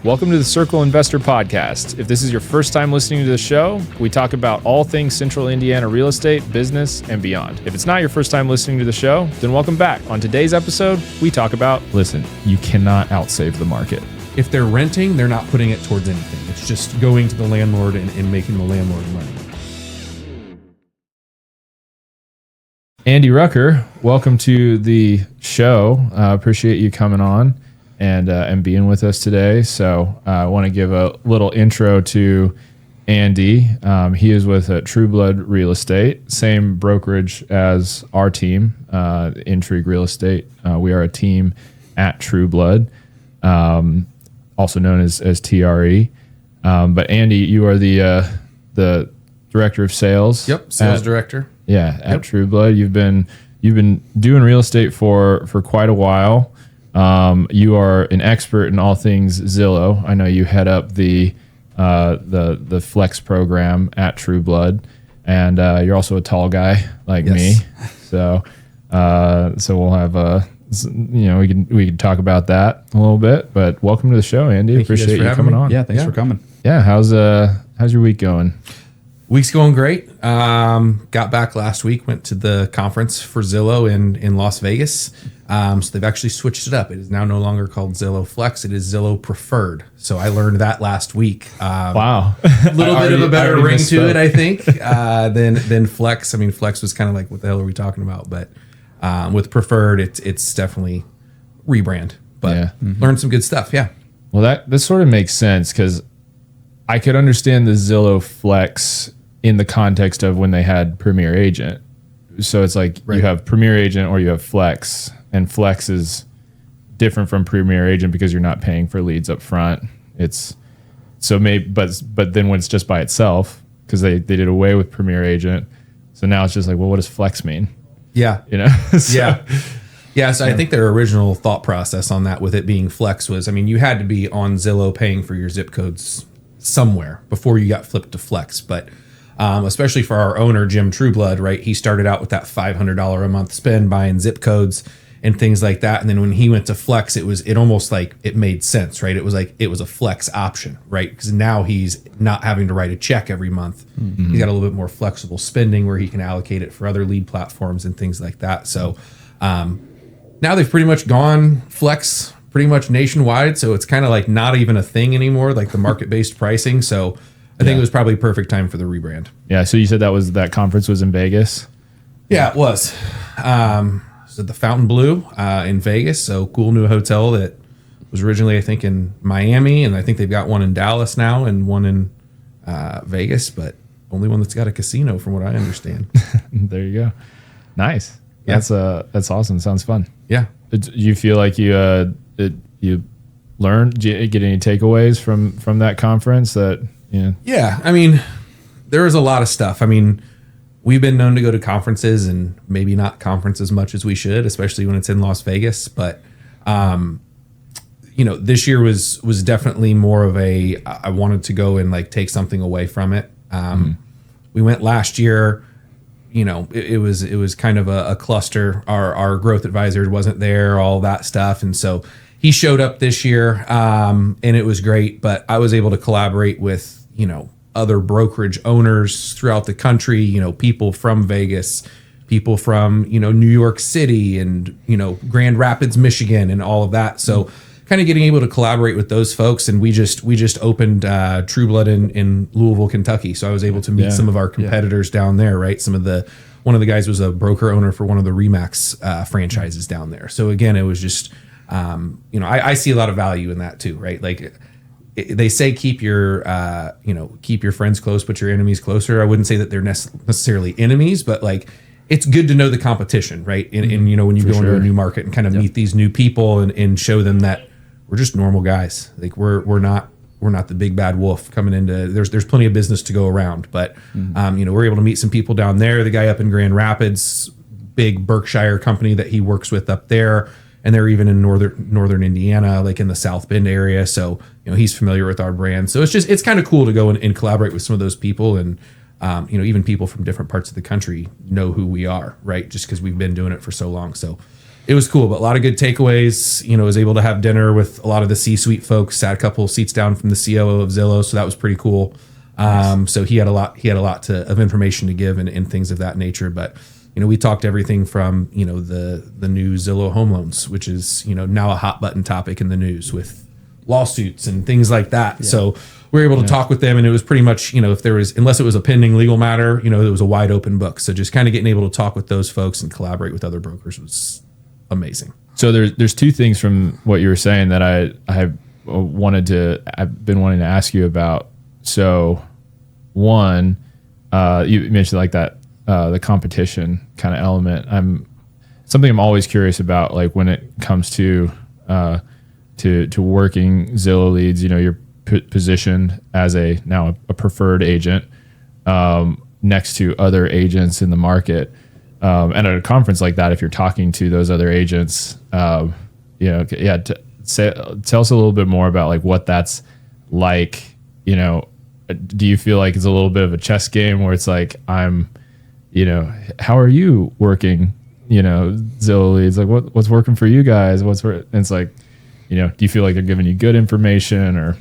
Welcome to the Circle Investor Podcast. If this is your first time listening to the show, we talk about all things Central Indiana real estate, business, and beyond. If it's not your first time listening to the show, then welcome back. On today's episode, we talk about, listen, you cannot outsave the market. If they're renting, they're not putting it towards anything. It's just going to the landlord and making the landlord money. Andy Rucker, welcome to the show. Appreciate you coming on and being with us today. So I want to give a little intro to Andy. He is with Trueblood Real Estate, same brokerage as our team, Intrigue Real Estate. We are a team at Trueblood, also known as TRE. But Andy, you are the director of sales. Yep, sales director. Yeah, at Trueblood. You've been doing real estate for quite a while. You are an expert in all things Zillow. I know you head up the Flex program at Trueblood, and you're also a tall guy like me. So we'll have we can talk about that a little bit. But welcome to the show, Andy. Appreciate you coming on. Yeah, thanks for coming. Yeah, how's your week going? Week's going great. Got back last week, went to the conference for Zillow in Las Vegas. So they've actually switched it up. It is now no longer called Zillow Flex. It is Zillow Preferred. So I learned that last week. Wow. A little bit of a better ring to it, I think, than Flex. I mean, Flex was kind of like, what the hell are we talking about? But with Preferred, it's definitely rebrand. But learned some good stuff, yeah. Well, that sort of makes sense because I could understand the Zillow Flex in the context of when they had Premier Agent. So it's like you have Premier Agent or you have Flex, and Flex is different from Premier Agent because you're not paying for leads up front. It's so maybe, but then when it's just by itself, because they did away with Premier Agent, so now it's just like, well, what does Flex mean? Yeah, So, So I think their original thought process on that, with it being Flex, was, I mean, you had to be on Zillow paying for your zip codes somewhere before you got flipped to Flex. But especially for our owner, Jim Trueblood, right? He started out with that $500 a month spend buying zip codes and things like that. And then when he went to Flex, it almost like it made sense, right? It was like it was a Flex option, right? Because now he's not having to write a check every month. Mm-hmm. He's got a little bit more flexible spending where he can allocate it for other lead platforms and things like that. So now they've pretty much gone Flex pretty much nationwide. So it's kind of like not even a thing anymore, like the market-based pricing. So I think it was probably perfect time for the rebrand. Yeah. So you said that conference was in Vegas? Yeah, it was. So the Fountain Blue in Vegas. So cool new hotel that was originally, I think, in Miami, and I think they've got one in Dallas now and one in Vegas, but only one that's got a casino, from what I understand. There you go. Nice. Yeah. That's awesome. Sounds fun. Yeah. Do you feel like you learned? Did you get any takeaways from that conference? Yeah, I mean, there was a lot of stuff. I mean, we've been known to go to conferences and maybe not conference as much as we should, especially when it's in Las Vegas. But, this year was definitely more of I wanted to go and like take something away from it. We went last year, it was kind of a cluster. Our growth advisor wasn't there, all that stuff. And so he showed up this year, and it was great. But I was able to collaborate with, other brokerage owners throughout the country, people from Vegas, people from, New York City and, Grand Rapids, Michigan, and all of that. So kind of getting able to collaborate with those folks. And we just opened Trueblood in Louisville, Kentucky. So I was able to meet some of our competitors down there, right? One of the guys was a broker owner for one of the Remax franchises down there. So again, it was just, I see a lot of value in that too, right? Like, they say keep your friends close, but your enemies closer. I wouldn't say that they're necessarily enemies, but like it's good to know the competition, right? And when you go into a new market and kind of meet these new people and show them that we're just normal guys. Like we're not the big bad wolf coming into. There's plenty of business to go around, but we're able to meet some people down there. The guy up in Grand Rapids, big Berkshire company that he works with up there. And they're even in northern Indiana, like in the South Bend area. So, he's familiar with our brand. So it's kind of cool to go and collaborate with some of those people. And, even people from different parts of the country know who we are, right? Just because we've been doing it for so long. So it was cool, but a lot of good takeaways. You know, was able to have dinner with a lot of the C-suite folks. Sat a couple of seats down from the COO of Zillow, so that was pretty cool. So he had a lot of information to give and things of that nature. But you know, we talked everything from, you know, the new Zillow home loans, which is, you know, now a hot button topic in the news with lawsuits and things like that. Yeah. So we were able to talk with them, and it was pretty much, you know, if there was, unless it was a pending legal matter, you know, it was a wide open book. So just kind of getting able to talk with those folks and collaborate with other brokers was amazing. So there's two things from what you were saying that I've been wanting to ask you about. So one, you mentioned like that, the competition kind of element. Something I'm always curious about, like when it comes to working Zillow leads. You know, you're positioned as now a preferred agent next to other agents in the market. And at a conference like that, if you're talking to those other agents, tell us a little bit more about like what that's like. You know, do you feel like it's a little bit of a chess game where it's like, how are you working, Zillow leads? Like what's working for you guys? And it's like, do you feel like they're giving you good information or?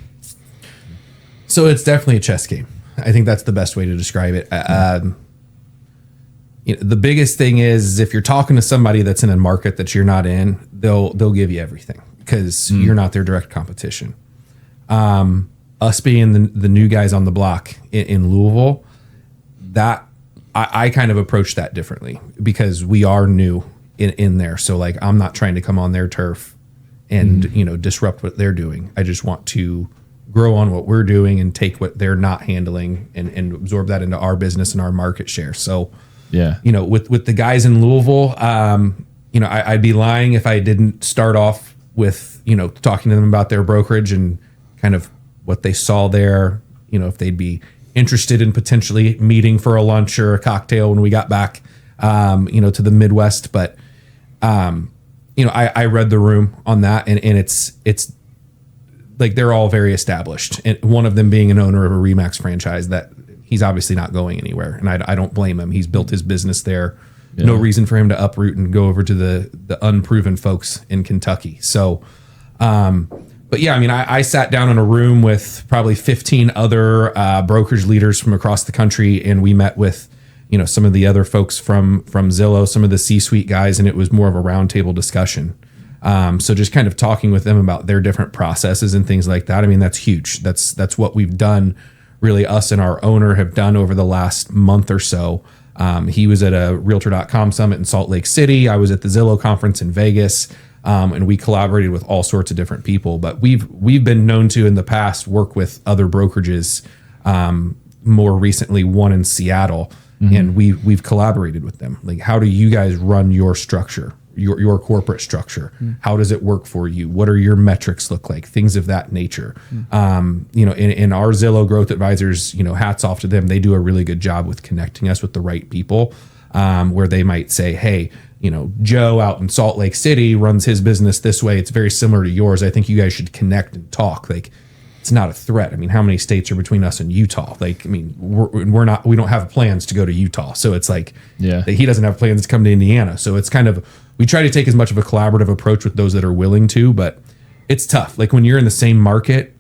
So it's definitely a chess game. I think that's the best way to describe it. The biggest thing is if you're talking to somebody that's in a market that you're not in, they'll give you everything because you're not their direct competition. Us being the new guys on the block in Louisville, that I kind of approach that differently because we are new in there. So like, I'm not trying to come on their turf and, disrupt what they're doing. I just want to grow on what we're doing and take what they're not handling and absorb that into our business and our market share. So, yeah, with the guys in Louisville, I'd be lying if I didn't start off with, talking to them about their brokerage and kind of what they saw there, if they'd be interested in potentially meeting for a lunch or a cocktail when we got back, to the Midwest. But, I read the room on that and it's like, they're all very established. And one of them being an owner of a Remax franchise that he's obviously not going anywhere. And I don't blame him. He's built his business there. Yeah. No reason for him to uproot and go over to the unproven folks in Kentucky. So, but yeah, I sat down in a room with probably 15 other brokerage leaders from across the country, and we met with, some of the other folks from Zillow, some of the C-suite guys, and it was more of a roundtable discussion. So just kind of talking with them about their different processes and things like that. That's huge. That's what we've done. Really, us and our owner have done over the last month or so. He was at a Realtor.com summit in Salt Lake City. I was at the Zillow conference in Vegas. And we collaborated with all sorts of different people, but we've been known to in the past work with other brokerages, more recently one in Seattle, and we've collaborated with them. Like, how do you guys run your structure, your corporate structure? How does it work for you? What are your metrics look like? Things of that nature. In our Zillow growth advisors, hats off to them. They do a really good job with connecting us with the right people, where they might say, hey, Joe out in Salt Lake City runs his business this way. It's very similar to yours. I think you guys should connect and talk. Like, it's not a threat. How many states are between us and Utah? Like, we don't have plans to go to Utah. So it's like, he doesn't have plans to come to Indiana. So it's kind of, we try to take as much of a collaborative approach with those that are willing to, but it's tough. Like when you're in the same market,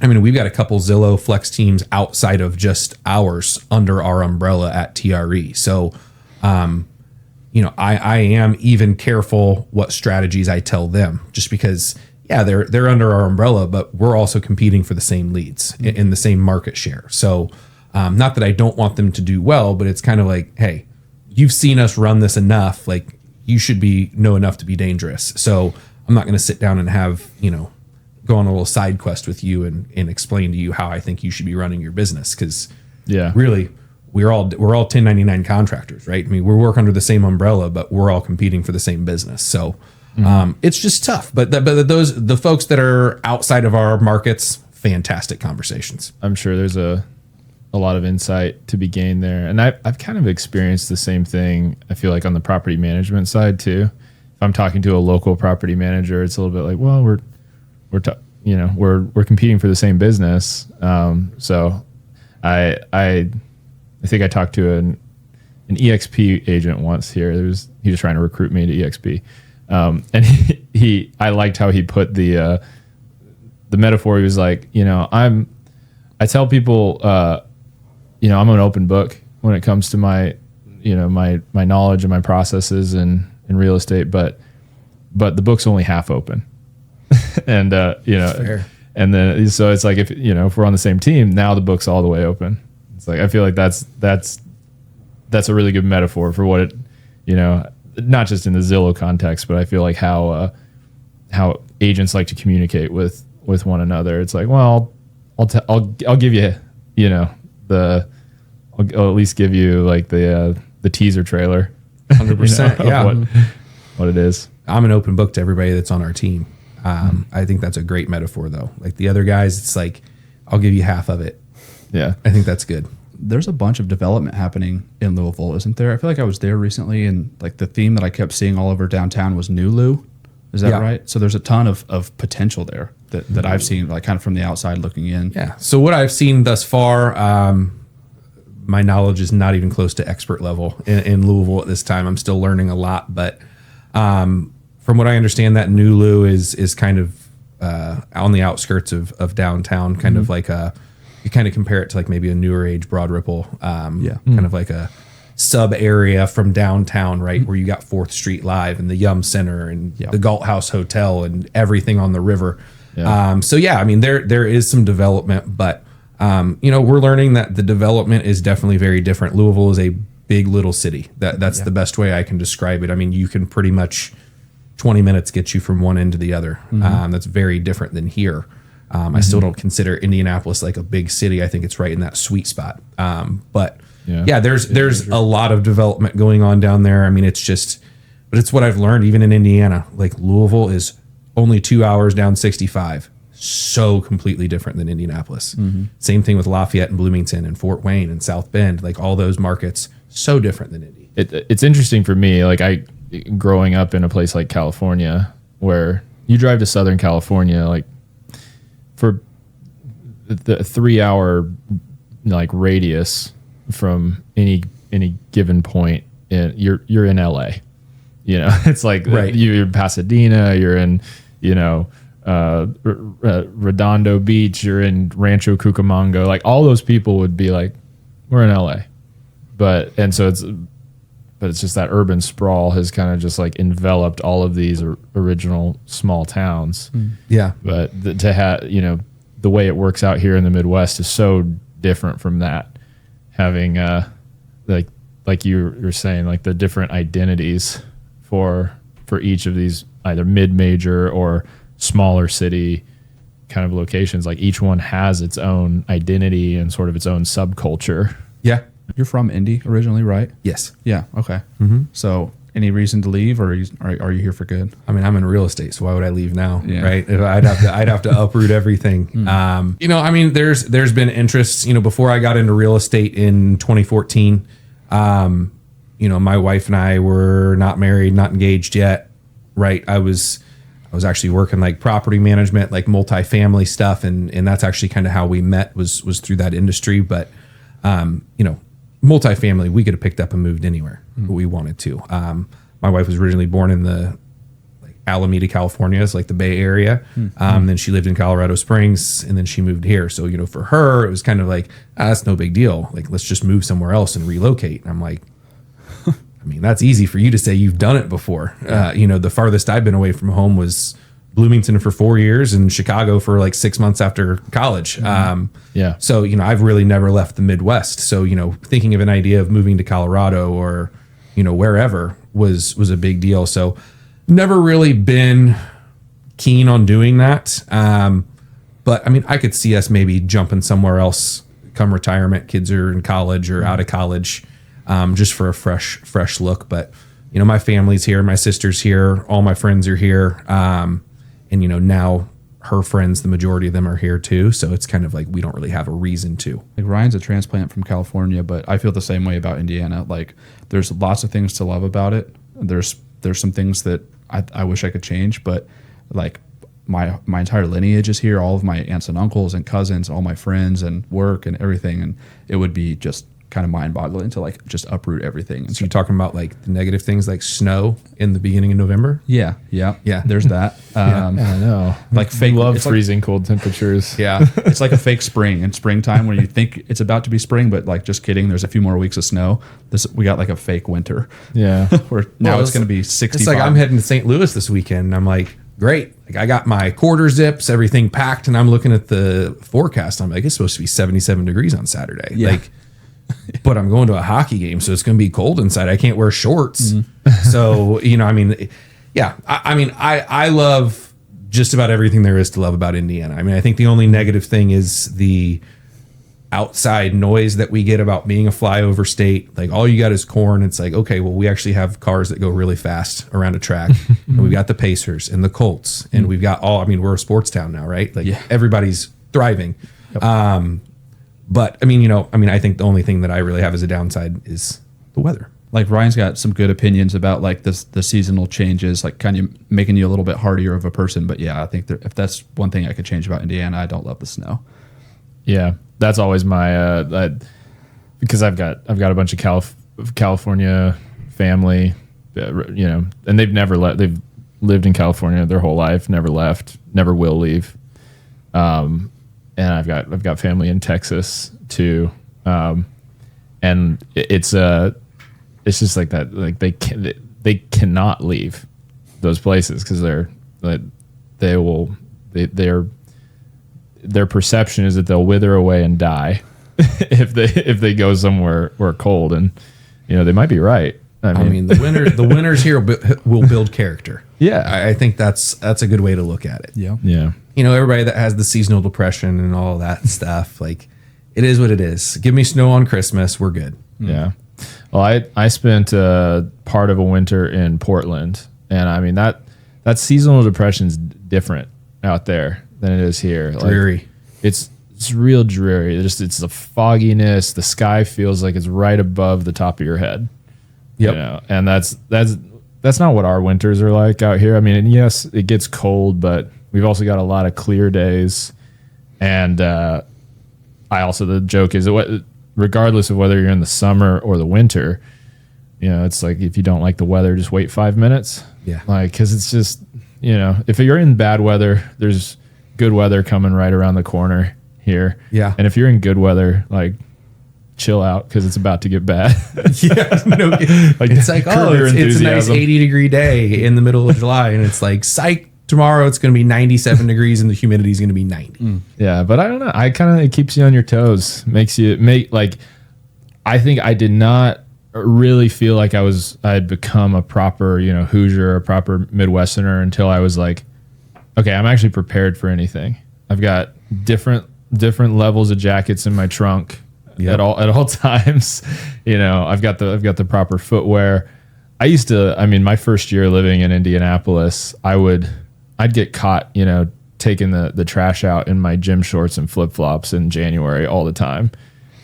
we've got a couple Zillow Flex teams outside of just ours under our umbrella at TRE. So, I am even careful what strategies I tell them, just because, they're under our umbrella, but we're also competing for the same leads in the same market share. So, not that I don't want them to do well, but it's kind of like, hey, you've seen us run this enough, like you should know enough to be dangerous. So I'm not going to sit down and have, go on a little side quest with you and explain to you how I think you should be running your business. Cause really, we're all 1099 contractors, right? We work under the same umbrella, but we're all competing for the same business. So it's just tough. But the folks that are outside of our markets, fantastic conversations. I'm sure there's a lot of insight to be gained there, and I've kind of experienced the same thing. I feel like on the property management side too. If I'm talking to a local property manager, it's a little bit like, well, we're competing for the same business. So I think I talked to an EXP agent once here. He was trying to recruit me to EXP. And I liked how he put the metaphor. He was like, I tell people, I'm an open book when it comes to my knowledge and my processes in real estate, but the book's only half open. And, Fair. and then, so it's like, if we're on the same team, now the book's all the way open. It's like, I feel like that's a really good metaphor for what it, not just in the Zillow context, but I feel like how agents like to communicate with one another. It's like, well, I'll give you, I'll at least give you like the teaser trailer. 100%. Yeah. What it is. I'm an open book to everybody that's on our team. I think that's a great metaphor though. Like the other guys, it's like, I'll give you half of it. Yeah. I think that's good. There's a bunch of development happening in Louisville, isn't there? I feel like I was there recently, and like the theme that I kept seeing all over downtown was New Lou. Is that right? So there's a ton of potential there that I've seen, like kind of from the outside looking in. Yeah. So what I've seen thus far, my knowledge is not even close to expert level in Louisville at this time. I'm still learning a lot, but from what I understand, that New Lou is kind of on the outskirts of downtown, kind of like you kind of compare it to like maybe a newer age Broad Ripple, kind of like a sub area from downtown, right? Where you got 4th Street Live and the Yum Center and the Galt House Hotel and everything on the river. Yeah. I mean, there is some development, but we're learning that the development is definitely very different. Louisville is a big little city. That's the best way I can describe it. I mean, you can pretty much 20 minutes get you from one end to the other. That's very different than here. I still don't consider Indianapolis like a big city. I think it's right in that sweet spot. But there's a lot of development going on down there. I mean, but it's what I've learned even in Indiana. Like Louisville is only 2 hours down 65. So completely different than Indianapolis. Same thing with Lafayette and Bloomington and Fort Wayne and South Bend. Like all those markets, so different than Indy. It's interesting for me. Like growing up in a place like California, where you drive to Southern California, like for the 3 hour like radius from any given point, you're in LA. It's like you're in Pasadena, you're in Redondo Beach, you're in Rancho Cucamonga. Like all those people would be like, we're in LA, but it's just that urban sprawl has kind of just like enveloped all of these original small towns. Yeah. But to have, the way it works out here in the Midwest is so different from that. Having like you were saying, like the different identities for each of these either mid-major or smaller city kind of locations. Like each one has its own identity and sort of its own subculture. Yeah. You're from Indy originally, right? Yes. Yeah. Okay. So any reason to leave, or are you here for good? I mean, I'm in real estate, so why would I leave now? Yeah. Right? I'd have to uproot everything. I mean, there's been interest, before I got into real estate in 2014, my wife and I were not married, not engaged yet. Right. I was actually working like property management, like multifamily stuff. And that's actually kind of how we met was through that industry. But, multifamily, we could have picked up and moved anywhere we wanted to. My wife was originally born in the Alameda, California, it's like the Bay Area. Then she lived in Colorado Springs, and then she moved here. So, for her, it was kind of like, that's no big deal. Like, let's just move somewhere else and relocate. And I'm like, I mean, that's easy for you to say. You've done it before. The farthest I've been away from home was Bloomington for 4 years and Chicago for like 6 months after college. So, I've really never left the Midwest. So, thinking of an idea of moving to Colorado or, wherever was a big deal. So never really been keen on doing that. But I mean, I could see us maybe jumping somewhere else come retirement, kids are in college or out of college, just for a fresh look. But, my family's here, my sister's here, all my friends are here. And, now her friends, the majority of them are here too. So it's kind of like we don't really have a reason to. Like Ryan's a transplant from California, but I feel the same way about Indiana. Like there's lots of things to love about it. There's some things that I wish I could change, but like my entire lineage is here. All of my aunts and uncles and cousins, all my friends and work and everything. And it would be just kind of mind boggling to like just uproot everything. And So you're talking about like the negative things like snow in the beginning of November? yeah. There's that. I know. Like fake. Love it's like, freezing cold temperatures. Yeah. it's like a fake spring and springtime when you think it's about to be spring, but like just kidding. There's a few more weeks of snow. We got like a fake winter. Yeah. Where now it's going to be 65. It's like I'm heading to St. Louis this weekend and I'm like, great. Like I got my quarter zips, everything packed, and I'm looking at the forecast. I'm like, it's supposed to be 77 degrees on Saturday. Yeah. Like, but I'm going to a hockey game, so it's going to be cold inside. I can't wear shorts. So, I mean, yeah. I love just about everything there is to love about Indiana. I mean, I think the only negative thing is the outside noise that we get about being a flyover state. Like all you got is corn. It's like, okay, well, we actually have cars that go really fast around a track. And we've got the Pacers and the Colts, and we've got we're a sports town now, right? Like everybody's thriving. Yep. But I think the only thing that I really have as a downside is the weather. Like Ryan's got some good opinions about like the seasonal changes, like kind of making you a little bit hardier of a person. But yeah, I think if that's one thing I could change about Indiana, I don't love the snow. Yeah, that's always my because I've got a bunch of California family, and they've never left. They've lived in California their whole life, never left, never will leave. And I've got family in Texas too, and it's just like that. Like they cannot leave those places because their perception is that they'll wither away and die if they go somewhere where cold, and they might be right. I mean the winners here will build character. Yeah, I think that's a good way to look at it. Yeah. Everybody that has the seasonal depression and all that stuff, like it is what it is. Give me snow on Christmas, we're good. Yeah. Well, I spent part of a winter in Portland, and I mean that seasonal depression's different out there than it is here. Dreary. Like, it's real dreary. It's the fogginess. The sky feels like it's right above the top of your head. Yep. And that's not what our winters are like out here. I mean, and yes, it gets cold, but we've also got a lot of clear days. And the joke is regardless of whether you're in the summer or the winter, it's like if you don't like the weather, just wait 5 minutes. Yeah. Like, because it's just, if you're in bad weather, there's good weather coming right around the corner here. Yeah. And if you're in good weather, like, chill out because it's about to get bad. Yeah. No, it's like, it's a nice 80-degree day in the middle of July, and it's like, psych. Tomorrow it's going to be 97 degrees and the humidity is going to be 90. Yeah, but I don't know. It keeps you on your toes. I think I did not really feel like I had become a proper, Hoosier, a proper Midwesterner until I was like, okay, I'm actually prepared for anything. I've got different levels of jackets in my trunk at all times. I've got the proper footwear. My first year living in Indianapolis, I'd get caught, taking the trash out in my gym shorts and flip-flops in January all the time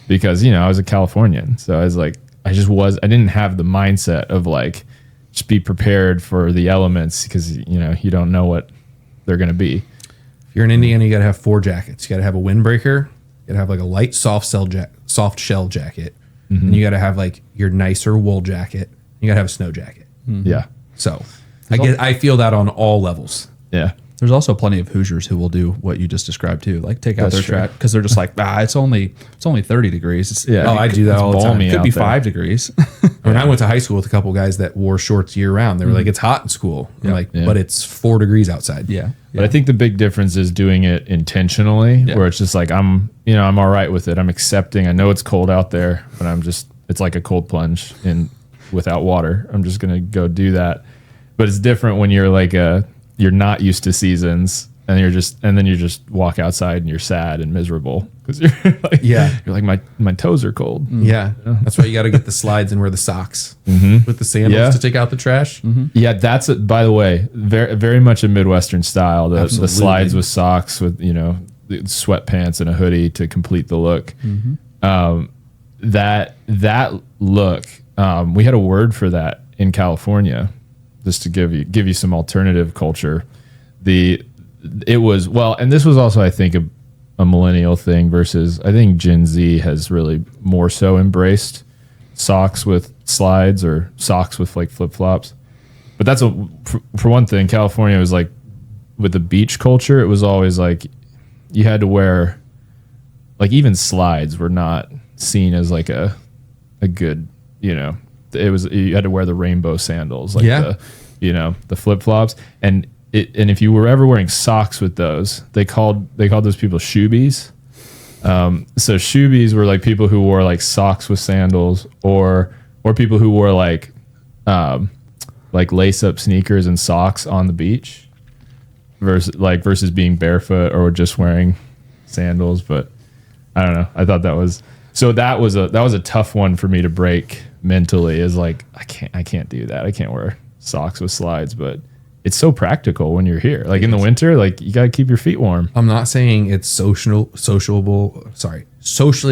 because, I was a Californian. So I was like, I didn't have the mindset of like, just be prepared for the elements because, you don't know what they're going to be. If you're in Indiana, you got to have 4 jackets. You got to have a windbreaker. You got to have like a light soft shell jacket. And you got to have like your nicer wool jacket. You got to have a snow jacket. Yeah. So I feel that on all levels. Yeah. There's also plenty of Hoosiers who will do what you just described too, like take out That's their trash because they're just like, it's only 30 degrees. I do that all the time. balmy It could be out there. 5 degrees. When I went to high school with a couple guys that wore shorts year round, they were like, it's hot in school. I'm like, but it's 4 degrees outside. Yeah. But I think the big difference is doing it intentionally, where it's just like I'm all right with it. I'm accepting. I know it's cold out there, but it's like a cold plunge without water. I'm just gonna go do that. But it's different when you're like you're not used to seasons, and then you just walk outside and you're sad and miserable because you're like my toes are cold. Yeah. That's why you got to get the slides and wear the socks with the sandals to take out the trash. Yeah, that's by the way, very very much a Midwestern style. The slides with socks with the sweatpants and a hoodie to complete the look. That look, we had a word for that in California, just to give you some alternative culture. And this was also, I think, a millennial thing versus I think Gen Z has really more so embraced socks with slides or socks with like flip flops. But that's for one thing, California was like with the beach culture, it was always like you had to wear like even slides were not seen as like a good, it was, you had to wear the rainbow sandals, like the flip flops. And if you were ever wearing socks with those, they called those people shoebies. So shoebies were like people who wore like socks with sandals or people who wore like lace up sneakers and socks on the beach versus being barefoot or just wearing sandals. But I don't know. I thought that was a tough one for me to break mentally, is like, I can't do that. I can't wear socks with slides, but it's so practical when you're here. Like in the winter, like you got to keep your feet warm. I'm not saying it's socially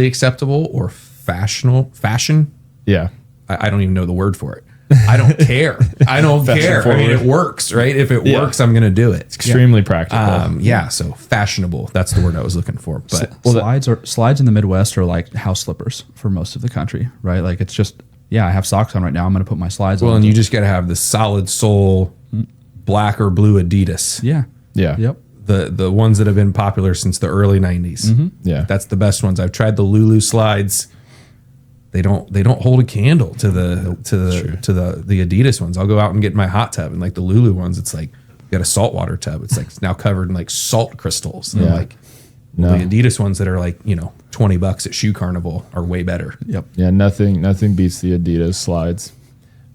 acceptable or fashion. Yeah. I don't even know the word for it. I don't care. I don't care. I mean, it works, right? If it works, I'm going to do it. It's extremely practical. So fashionable. That's the word I was looking for. But slides in the Midwest are like house slippers for most of the country, right? Like it's just, I have socks on right now. I'm going to put my slides on. Well, and you just got to have the solid sole black or blue Adidas. Yeah. Yep. The ones that have been popular since the early 90s. Mm-hmm. Yeah. That's the best ones. I've tried the Lulu slides. They don't hold a candle to the Adidas ones. I'll go out and get my hot tub, and like the Lulu ones, it's like you got a saltwater tub. It's like it's now covered in like salt crystals. And like the Adidas ones that are like, $20 at Shoe Carnival are way better. Yep. Yeah, nothing beats the Adidas slides.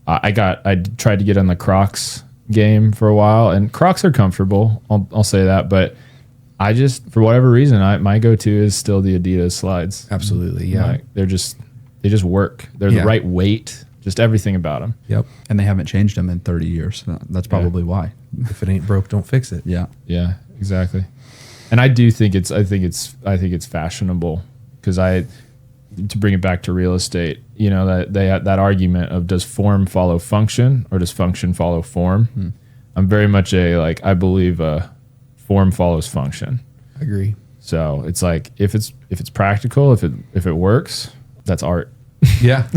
I tried to get on the Crocs game for a while, and Crocs are comfortable. I'll say that, but I just, for whatever reason, my go-to is still the Adidas slides. Absolutely, yeah. Like, they just work. They're the right weight. Just everything about them. Yep. And they haven't changed them in 30 years. That's probably why. If it ain't broke, don't fix it. Yeah. Yeah, exactly. And I do think it's fashionable, because to bring it back to real estate, that argument of, does form follow function or does function follow form? I'm very much I believe form follows function. I agree. So it's like, if it's practical, if it works, that's art. Yeah.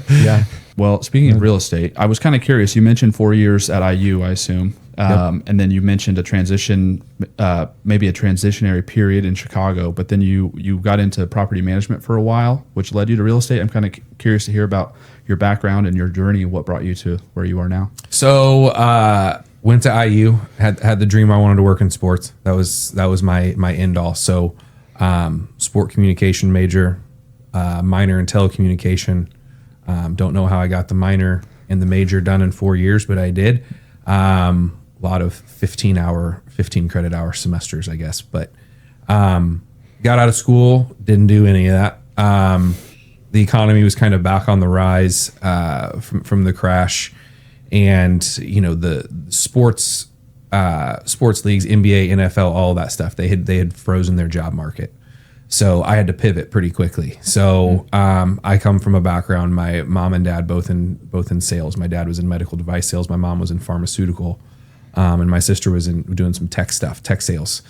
Yeah. Well, speaking of real estate, I was kind of curious. You mentioned 4 years at IU, I assume. And then you mentioned a transition, maybe a transitionary period in Chicago, but then you got into property management for a while, which led you to real estate. I'm kind of curious to hear about your background and your journey and what brought you to where you are now. So, went to IU, had the dream I wanted to work in sports. That was my end all. So, sport communication major, minor in telecommunication. Don't know how I got the minor and the major done in 4 years, but I did. A lot of 15 credit hour semesters, I guess. But got out of school, didn't do any of that. The economy was kind of back on the rise from the crash, and the sports leagues, NBA, NFL, all that stuff, they had frozen their job market. So I had to pivot pretty quickly. So I come from a background, my mom and dad both in sales. My dad was in medical device sales. My mom was in pharmaceutical, and my sister was doing some tech sales.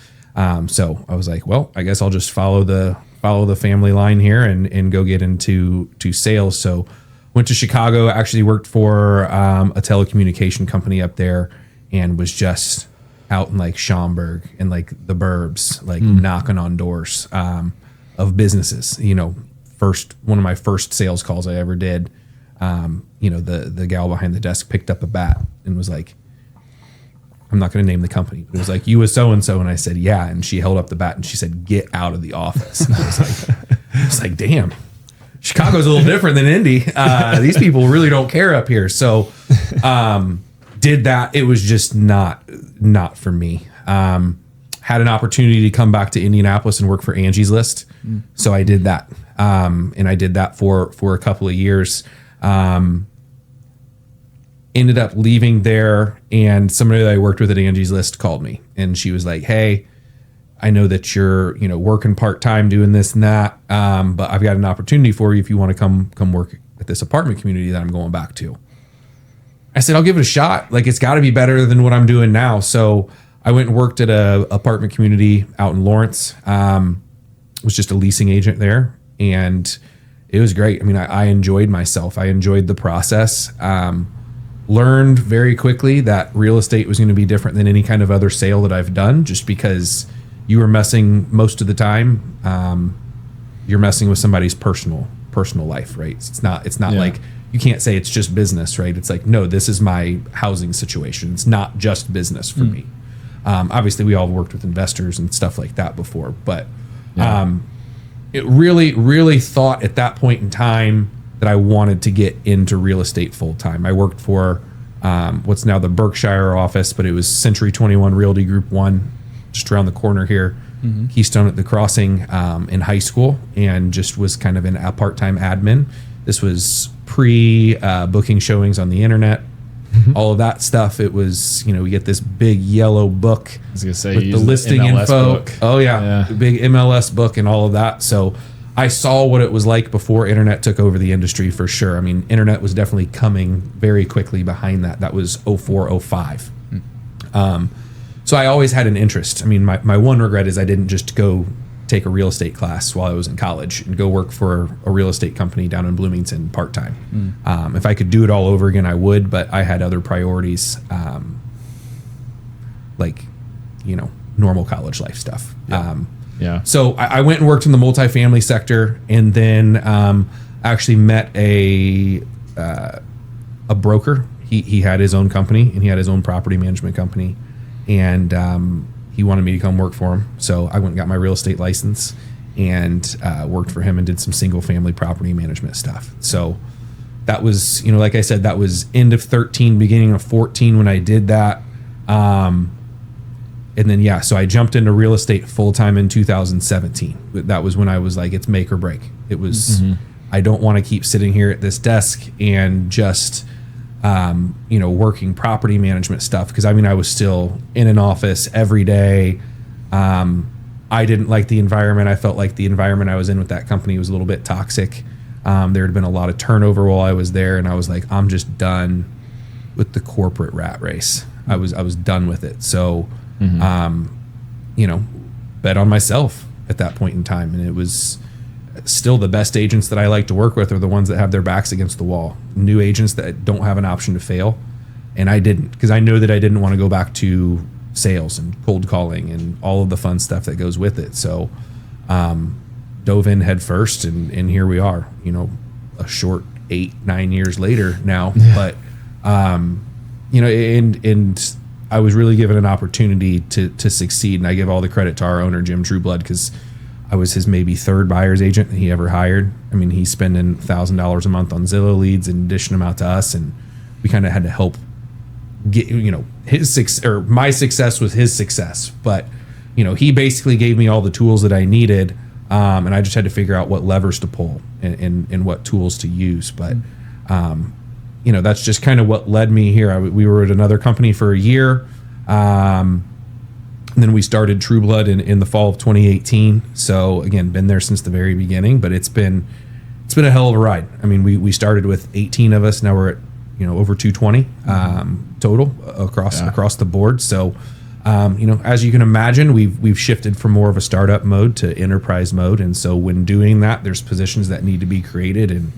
So I was like, well, I guess I'll just follow the family line here and go get into sales. So went to Chicago, actually worked for a telecommunication company up there, and was just out in like Schaumburg and like the burbs, like knocking on doors of businesses. One of my first sales calls I ever did, the gal behind the desk picked up a bat and was like, I'm not going to name the company, but it was like, "You was so-and-so." And I said, "Yeah." And she held up the bat and she said, "Get out of the office." And I was like, damn, Chicago's a little different than Indy. These people really don't care up here. So, did that. It was just not for me. Had an opportunity to come back to Indianapolis and work for Angie's List. So I did that. And I did that for a couple of years. Ended up leaving there, and somebody that I worked with at Angie's List called me, and she was like, "Hey, I know that you're, working part-time doing this and that. But I've got an opportunity for you if you want to come work at this apartment community that I'm going back to." I said, "I'll give it a shot. Like, it's got to be better than what I'm doing now." So I went and worked at a apartment community out in Lawrence. was just a leasing agent there, and it was great. I mean, I enjoyed myself. I enjoyed the process. Learned very quickly that real estate was going to be different than any kind of other sale that I've done, just because you were messing most of the time. You're messing with somebody's personal life, right? It's not like, you can't say it's just business, right? It's like, no, this is my housing situation. It's not just business for me. Obviously, we all worked with investors and stuff like that before, but it really thought at that point in time that I wanted to get into real estate full time. I worked for what's now the Berkshire office, but it was Century 21 Realty Group 1, just around the corner here, Keystone at the Crossing, in high school, and just was kind of a part-time admin. This was pre-booking showings on the internet, all of that stuff. It was, we get this big yellow book I was gonna say, with the listing MLS info. book. Oh yeah, the big MLS book and all of that. So I saw what it was like before internet took over the industry, for sure. I mean, internet was definitely coming very quickly behind that. That was 04, 05. So I always had an interest. I mean, my one regret is I didn't just go take a real estate class while I was in college and go work for a real estate company down in Bloomington part-time. If I could do it all over again, I would, but I had other priorities, like, normal college life stuff. So I went and worked in the multifamily sector, and then actually met a broker. He had his own company, and he had his own property management company, and he wanted me to come work for him. So I went and got my real estate license and worked for him and did some single family property management stuff. So that was, like I said, that was end of 13, beginning of 14 when I did that. And then, so I jumped into real estate full time in 2017. That was when I was like, it's make or break. It was, I don't want to keep sitting here at this desk and just, working property management stuff. Because I was still in an office every day. I didn't like the environment. I felt like the environment I was in with that company was a little bit toxic. There had been a lot of turnover while I was there, and I was like, I'm just done with the corporate rat race. I was done with it. So, bet on myself at that point in time. And it was still the best agents that I like to work with are the ones that have their backs against the wall. New agents that don't have an option to fail. And I didn't, because I know that I didn't want to go back to sales and cold calling and all of the fun stuff that goes with it. So, dove in head first, and here we are, a short 8-9 years later now. But, and I was really given an opportunity to succeed. And I give all the credit to our owner, Jim Trueblood, because I was his maybe third buyer's agent that he ever hired. I mean, he's spending $1,000 a month on Zillow leads and dishing them out to us. And we kind of had to help get, his success, or my success was his success. But, he basically gave me all the tools that I needed. And I just had to figure out what levers to pull and what tools to use. But, that's just kind of what led me here. We were at another company for a year. And then we started Trueblood in the fall of 2018. So again, been there since the very beginning, but it's been a hell of a ride. I mean, we started with 18 of us. Now we're at, over 220 total across the board. So, as you can imagine, we've shifted from more of a startup mode to enterprise mode. And so when doing that, there's positions that need to be created. And,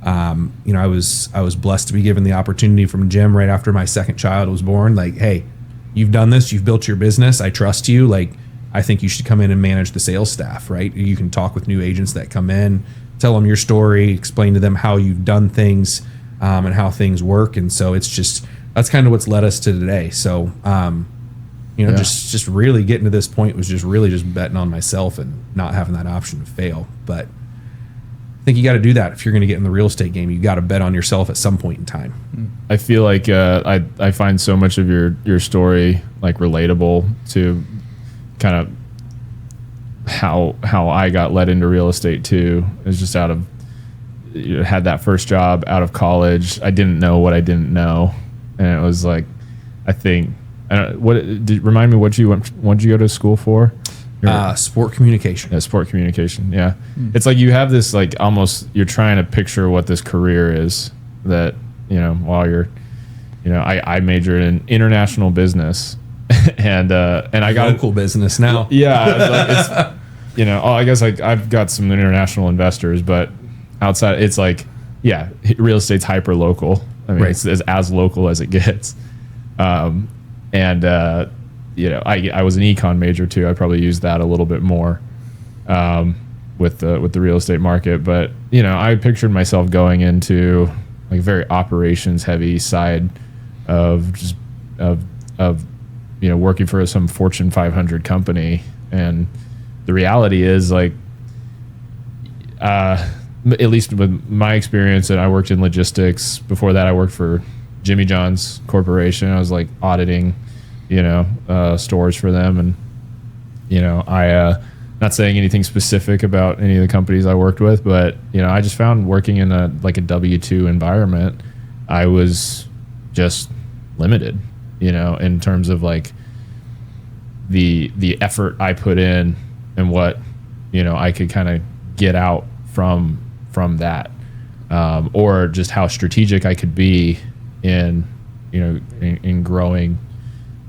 I was blessed to be given the opportunity from Jim right after my second child was born. Like, hey, you've done this, you've built your business, I trust you. Like, I think you should come in and manage the sales staff, right? You can talk with new agents that come in, tell them your story, explain to them how you've done things, and how things work. And so that's kind of what's led us to today. So, just really getting to this point was just really just betting on myself and not having that option to fail. But I think you got to do that if you're going to get in the real estate game. You got to bet on yourself at some point in time. I feel like I find so much of your story like relatable to kind of how I got led into real estate too. It was just had that first job out of college. I didn't know what I didn't know, and it was like, I think, remind me what you go to school for? Sport communication. Yeah, sport communication. Yeah. It's like you have this like almost you're trying to picture what this career is that, while you're, I majored in international business and I got local business now. Yeah. I guess like I've got some international investors, but outside it's like, yeah, real estate's hyper local. I mean, it's as local as it gets. I was an econ major too. I probably used that a little bit more with the real estate market. But I pictured myself going into like very operations heavy side of working for some Fortune 500 company. And the reality is like, at least with my experience, and I worked in logistics. Before that, I worked for Jimmy John's Corporation. I was like auditing, stores for them. And, not saying anything specific about any of the companies I worked with, but, I just found working in a W-2 environment, I was just limited, in terms of like the effort I put in and what, I could kind of get out from that, or just how strategic I could be in growing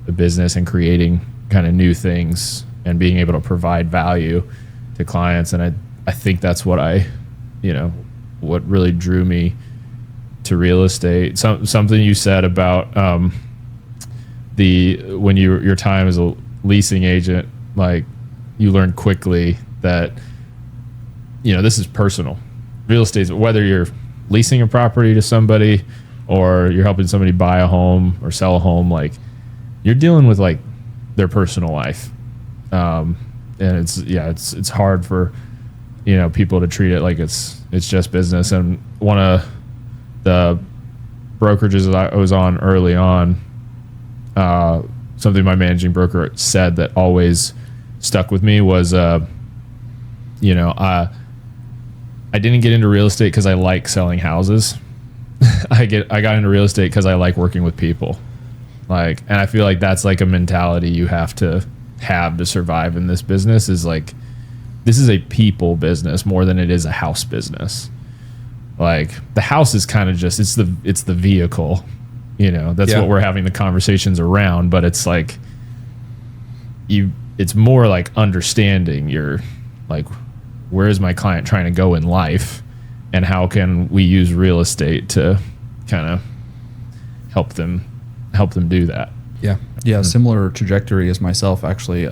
the business and creating kind of new things and being able to provide value to clients. And I think that's what what really drew me to real estate. Something you said about when your time as a leasing agent, like you learn quickly that this is personal. Real estate, whether you're leasing a property to somebody or you're helping somebody buy a home or sell a home, like you're dealing with like their personal life. And it's hard for, people to treat it like it's just business. And one of the brokerages that I was on early on, something my managing broker said that always stuck with me was, I didn't get into real estate because I like selling houses. I got into real estate because I like working with people. And I feel like that's like a mentality you have to survive in this business. Is like, this is a people business more than it is a house business. Like the house is kind of just it's the vehicle. That's what we're having the conversations around. But it's like it's more like understanding your like, where is my client trying to go in life, and how can we use real estate to kind of help them do that? Yeah, similar trajectory as myself, actually.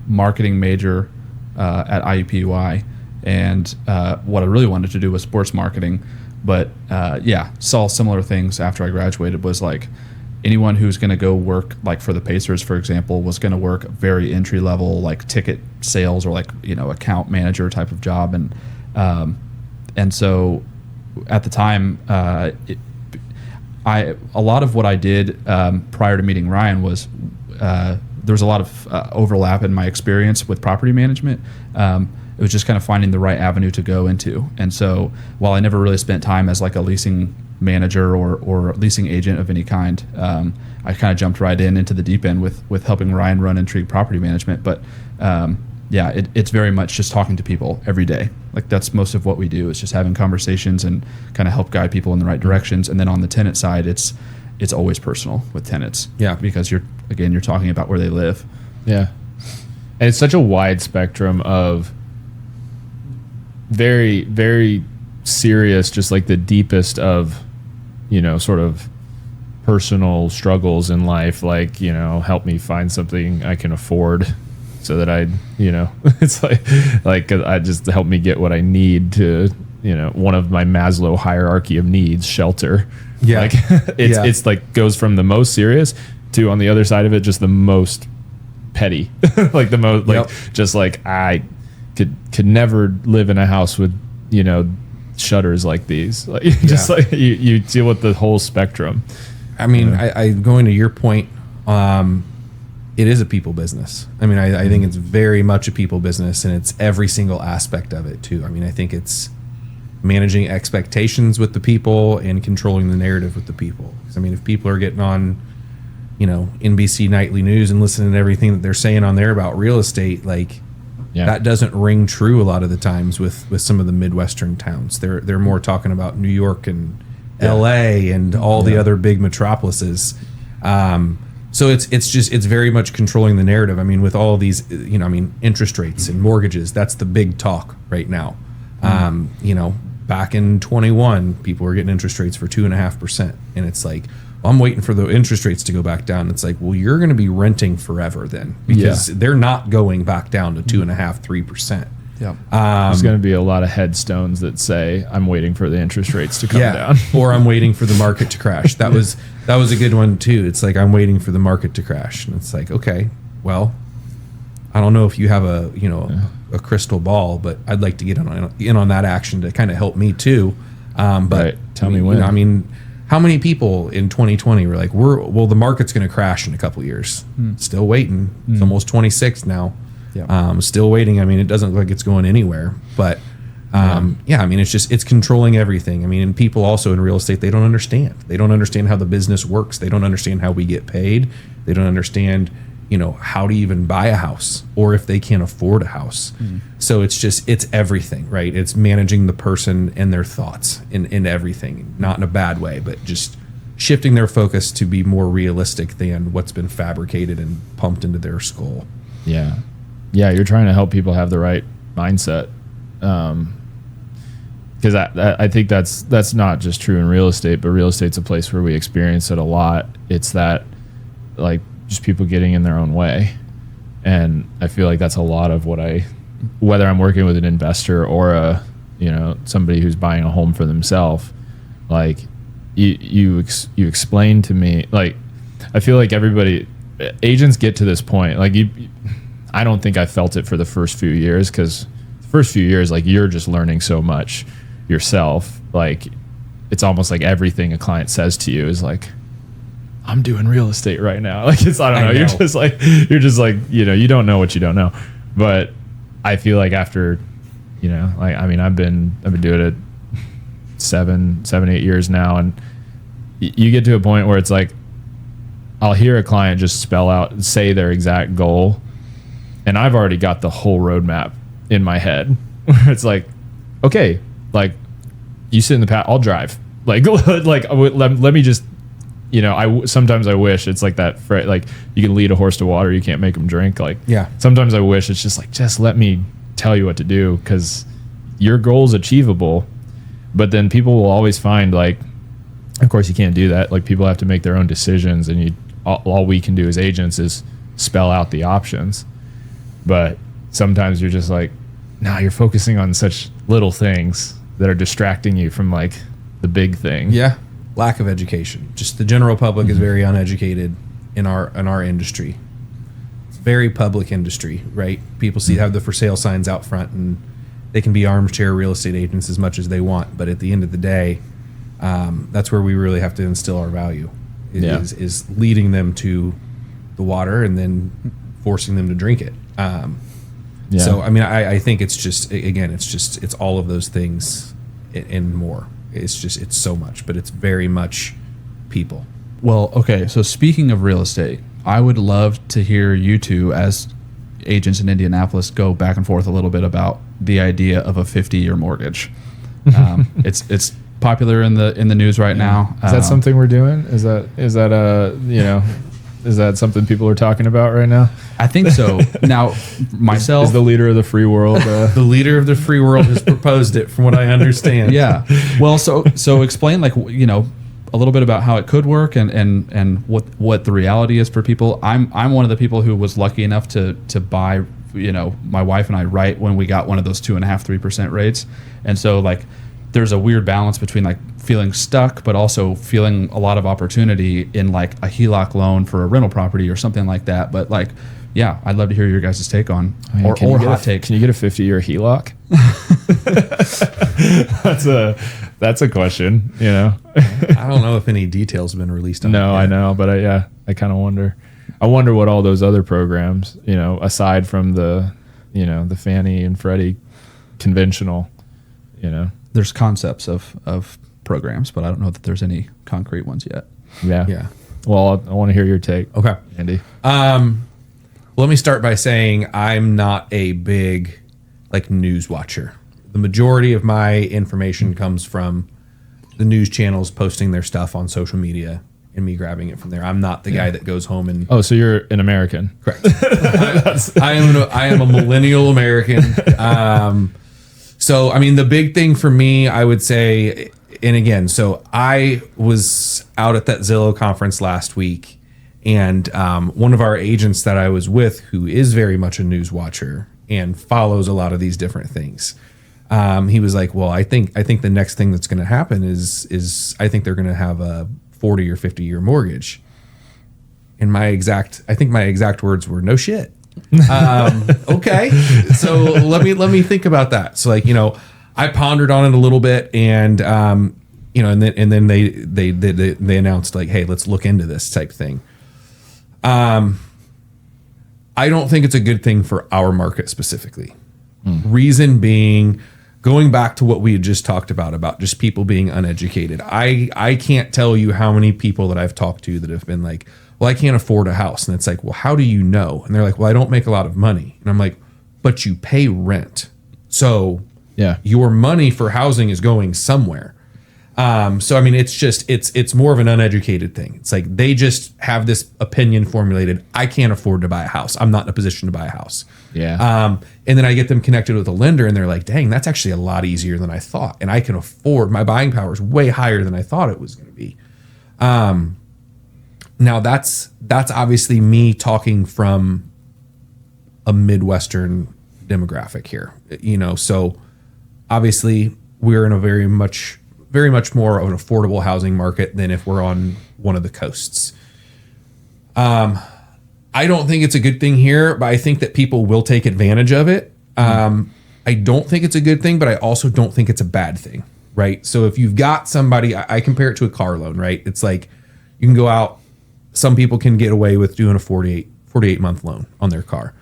Marketing major at IUPUI, and what I really wanted to do was sports marketing. But saw similar things after I graduated. Was like anyone who's going to go work like for the Pacers, for example, was going to work very entry level, like ticket sales or like account manager type of job. And so at the time, a lot of what I did prior to meeting Ryan was there was a lot of overlap in my experience with property management. It was just kind of finding the right avenue to go into. And so while I never really spent time as like a leasing manager or leasing agent of any kind, I kind of jumped right into the deep end with helping Ryan run Intrigue Property Management. But it's very much just talking to people every day. Like that's most of what we do, is just having conversations and kind of help guide people in the right directions. And then on the tenant side, it's always personal with tenants. Yeah, because you're talking about where they live. Yeah, and it's such a wide spectrum of very, very serious, just like the deepest of, sort of personal struggles in life, like, help me find something I can afford so that I, it's like I just help me get what I need to, one of my Maslow hierarchy of needs, shelter. Yeah. Like it's like goes from the most serious to, on the other side of it, just the most petty, like the most, like, just like I could never live in a house with, shutters like these. Like just like you deal with the whole spectrum. I mean, I going to your point, it is a people business. I mean, I think it's very much a people business, and it's every single aspect of it too. I mean, I think it's managing expectations with the people and controlling the narrative with the people. Because I mean, if people are getting on, NBC Nightly News and listening to everything that they're saying on there about real estate, like that doesn't ring true a lot of the times with some of the Midwestern towns. They're more talking about New York and LA and all the other big metropolises. So it's very much controlling the narrative. I mean, with all of these, interest rates and mortgages, that's the big talk right now. Back in 21, people were getting interest rates for 2.5%. And it's like, well, I'm waiting for the interest rates to go back down. It's like, well, you're going to be renting forever then, because they're not going back down to 2.5%, 3%. Yeah. There's going to be a lot of headstones that say, I'm waiting for the interest rates to come down. Or I'm waiting for the market to crash. That was a good one too. It's like, I'm waiting for the market to crash. And it's like, okay, well, I don't know if you have a crystal ball, but I'd like to get in on that action to kind of help me too. But tell me when. How many people in 2020 were like, the market's going to crash in a couple years. Still waiting. It's almost 26 now. Yeah. Still waiting. I mean, it doesn't look like it's going anywhere, but I mean, it's controlling everything. I mean, and people also in real estate, they don't understand. They don't understand how the business works. They don't understand how we get paid. They don't understand, how to even buy a house or if they can't afford a house. So it's everything, right? It's managing the person and their thoughts in everything, not in a bad way, but just shifting their focus to be more realistic than what's been fabricated and pumped into their skull. Yeah. Yeah. You're trying to help people have the right mindset. Because I think that's not just true in real estate, but real estate's a place where we experience it a lot. It's that, like, just people getting in their own way. And I feel like that's a lot of whether I'm working with an investor or somebody who's buying a home for themselves, like you explain to me, like, I feel like agents get to this point, like I don't think I felt it for the first few years, because the first few years, like, you're just learning so much yourself. Like, it's almost like everything a client says to you is like, I'm doing real estate right now. Like, I don't know. You're just like, you don't know what you don't know. But I feel like after, I've been doing it 8 years now. And you get to a point where it's like, I'll hear a client just say their exact goal. And I've already got the whole roadmap in my head. It's like, okay, like, you sit in the path, I'll drive. Like, let me just, sometimes I wish it's like that, like, you can lead a horse to water, you can't make him drink. Like, yeah. Sometimes I wish it's just like, just let me tell you what to do, because your goal's achievable. But then people will always find, like, of course you can't do that. Like, people have to make their own decisions, and all we can do as agents is spell out the options. But sometimes you're just like, nah, you're focusing on such little things that are distracting you from, like, the big thing. Yeah. Lack of education. Just the general public is very uneducated in our industry. It's a very public industry, right? People have the for sale signs out front, and they can be armchair real estate agents as much as they want. But at the end of the day, that's where we really have to instill our value. Is leading them to the water and then forcing them to drink it. So, I mean, I think it's just, again, it's all of those things and more. It's so much, but it's very much people. Well, okay. So speaking of real estate, I would love to hear you two as agents in Indianapolis go back and forth a little bit about the idea of a 50-year mortgage. It's popular in the news right now. Is that something we're doing? Is that something people are talking about right now? I think so. Now, myself... Is the leader of the free world... the leader of the free world has proposed it, from what I understand. Yeah. Well, so explain, like, a little bit about how it could work and what the reality is for people. I'm one of the people who was lucky enough to buy, my wife and I, right when we got one of those 2.5-3% rates. And so, like, there's a weird balance between, like, feeling stuck, but also feeling a lot of opportunity in, like, a HELOC loan for a rental property or something like that. But, like, yeah, I'd love to hear your guys' take on, or hot take. Can you get a 50-year HELOC? That's a question, I don't know if any details have been released on No, I know, but I kind of wonder. I wonder what all those other programs, aside from the, the Fannie and Freddie conventional, There's concepts of programs, but I don't know that there's any concrete ones yet. Yeah. Well, I want to hear your take. Okay. Andy. Let me start by saying I'm not a big, like, news watcher. The majority of my information comes from the news channels posting their stuff on social media. and me grabbing it from there. I'm not the guy that goes home and Oh, so you're an American. correct. I am a millennial American. So I mean, the big thing for me, I would say, and again, so I was out at that Zillow conference last week, and one of our agents that I was with, who is very much a news watcher and follows a lot of these different things, he was like, "Well, I think the next thing that's going to happen is I think they're going to have a 40 or 50 year mortgage." And my exact words were, "No shit." Okay, so let me think about that. So like, I pondered on it a little bit, and and then they announced like, "Hey, let's look into this type thing." I don't think it's a good thing for our market specifically. Reason being, going back to what we had just talked about just people being uneducated. I can't tell you how many people that I've talked to that have been like, "Well, I can't afford a house." And it's like, "Well, how do you know?" And they're like, "Well, I don't make a lot of money." And I'm like, "But you pay rent. So Yeah. your money for housing is going somewhere." So, I mean, it's more of an uneducated thing. It's like they just have this opinion formulated. I can't afford to buy a house. I'm not in a position to buy a house. Yeah. And then I get them connected with a lender, and they're like, "Dang, that's actually a lot easier than I thought. And I can afford, my buying power is way higher than I thought it was going to be." Now that's obviously me talking from a Midwestern demographic here, so obviously we're in a very much more of an affordable housing market than if we're on one of the coasts. I don't think it's a good thing here, but I think that people will take advantage of it. I don't think it's a good thing, but I also don't think it's a bad thing, right? So if you've got somebody, I compare it to a car loan, right? It's like you can go out, some people can get away with doing a 48 month loan on their car.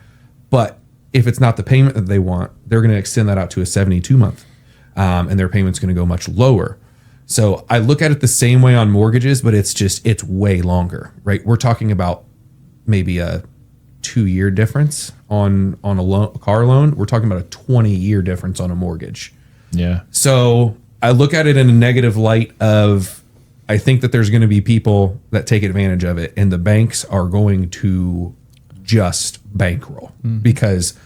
But if it's not the payment that they want, they're going to extend that out to a 72 month. And their payment's going to go much lower. So I look at it the same way on mortgages, but it's way longer, right? We're talking about maybe a 2-year difference on a car loan. We're talking about a 20-year difference on a mortgage. Yeah. So I look at it in a negative light of, I think that there's going to be people that take advantage of it, and the banks are going to just bankroll because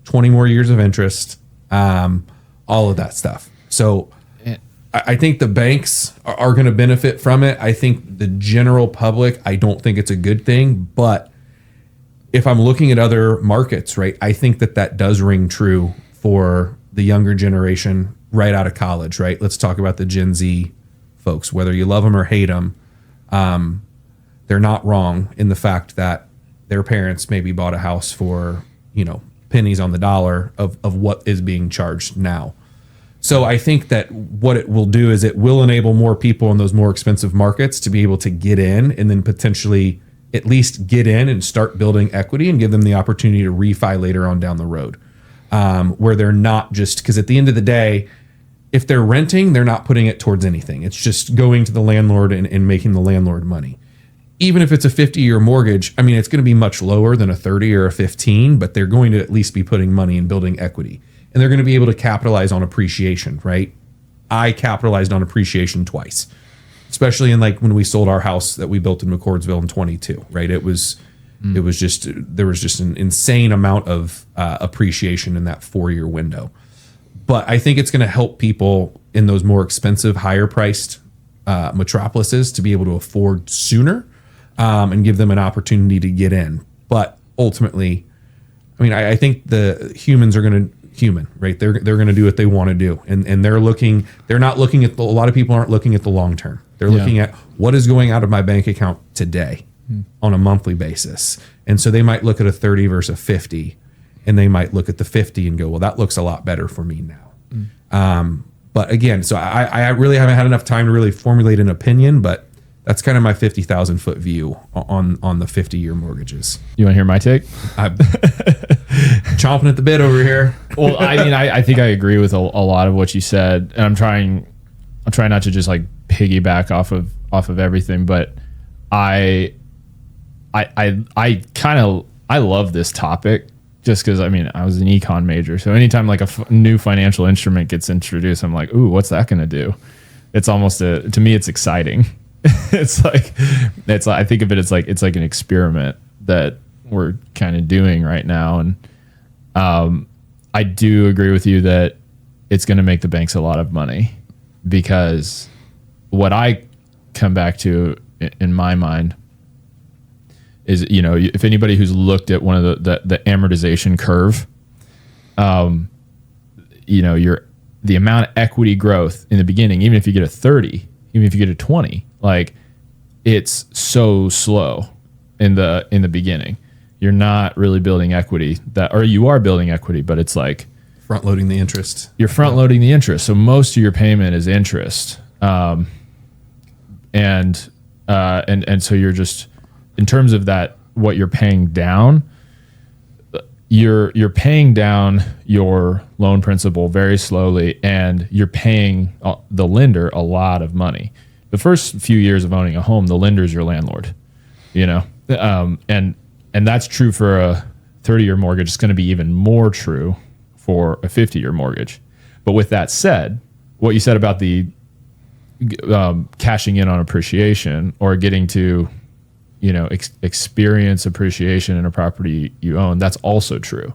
20 more years of interest, all of that stuff. So I think the banks are going to benefit from it. I think the general public, I don't think it's a good thing, but if I'm looking at other markets, right, I think that does ring true for the younger generation right out of college, right? Let's talk about the Gen Z folks, whether you love them or hate them. They're not wrong in the fact that their parents maybe bought a house for, pennies on the dollar of what is being charged now. So I think that what it will do is it will enable more people in those more expensive markets to be able to get in and then potentially at least get in and start building equity and give them the opportunity to refi later on down the road, where they're not just, because at the end of the day, if they're renting, they're not putting it towards anything. It's just going to the landlord and making the landlord money. Even if it's a 50-year mortgage, I mean, it's going to be much lower than a 30 or a 15, but they're going to at least be putting money and building equity. And they're going to be able to capitalize on appreciation, right? I capitalized on appreciation twice, especially in like when we sold our house that we built in McCordsville in 22, right? There was just an insane amount of appreciation in that 4-year window. But I think it's going to help people in those more expensive, higher priced metropolises to be able to afford sooner and give them an opportunity to get in. But ultimately, I mean, I think the humans are going to right? They're going to do what they want to do. And they're not looking at a lot of people aren't looking at the long term. They're looking at what is going out of my bank account today on a monthly basis. And so they might look at a 30 versus a 50, and they might look at the 50 and go, well, that looks a lot better for me now. But again, so I really haven't had enough time to really formulate an opinion, but that's kind of my 50,000 foot view on the 50-year mortgages. You want to hear my take? I'm chomping at the bit over here. Well, I mean, I think I agree with a lot of what you said, and I'm trying not to just like piggyback off of everything, but I love this topic just because, I mean, I was an econ major, so anytime like a new financial instrument gets introduced, I'm like, ooh, what's that going to do? It's almost to me, it's exciting. it's like I think of it as like it's like an experiment that we're kind of doing right now, and I do agree with you that it's going to make the banks a lot of money, because what I come back to in my mind is, you know, if anybody who's looked at one of the amortization curve, you know, the amount of equity growth in the beginning, even if you get a 30, even if you get a 20, like it's so slow in the beginning. You're not really building equity or you are building equity, but it's like front loading the interest. You're front loading the interest. So most of your payment is interest. And so you're just, in terms of that, what you're paying down, you're paying down your loan principal very slowly, and you're paying the lender a lot of money. The first few years of owning a home, the lender is your landlord, you know? And that's true for a 30-year mortgage. It's going to be even more true for a 50-year mortgage. But with that said, what you said about the cashing in on appreciation, or getting to, you know, experience appreciation in a property you own, that's also true.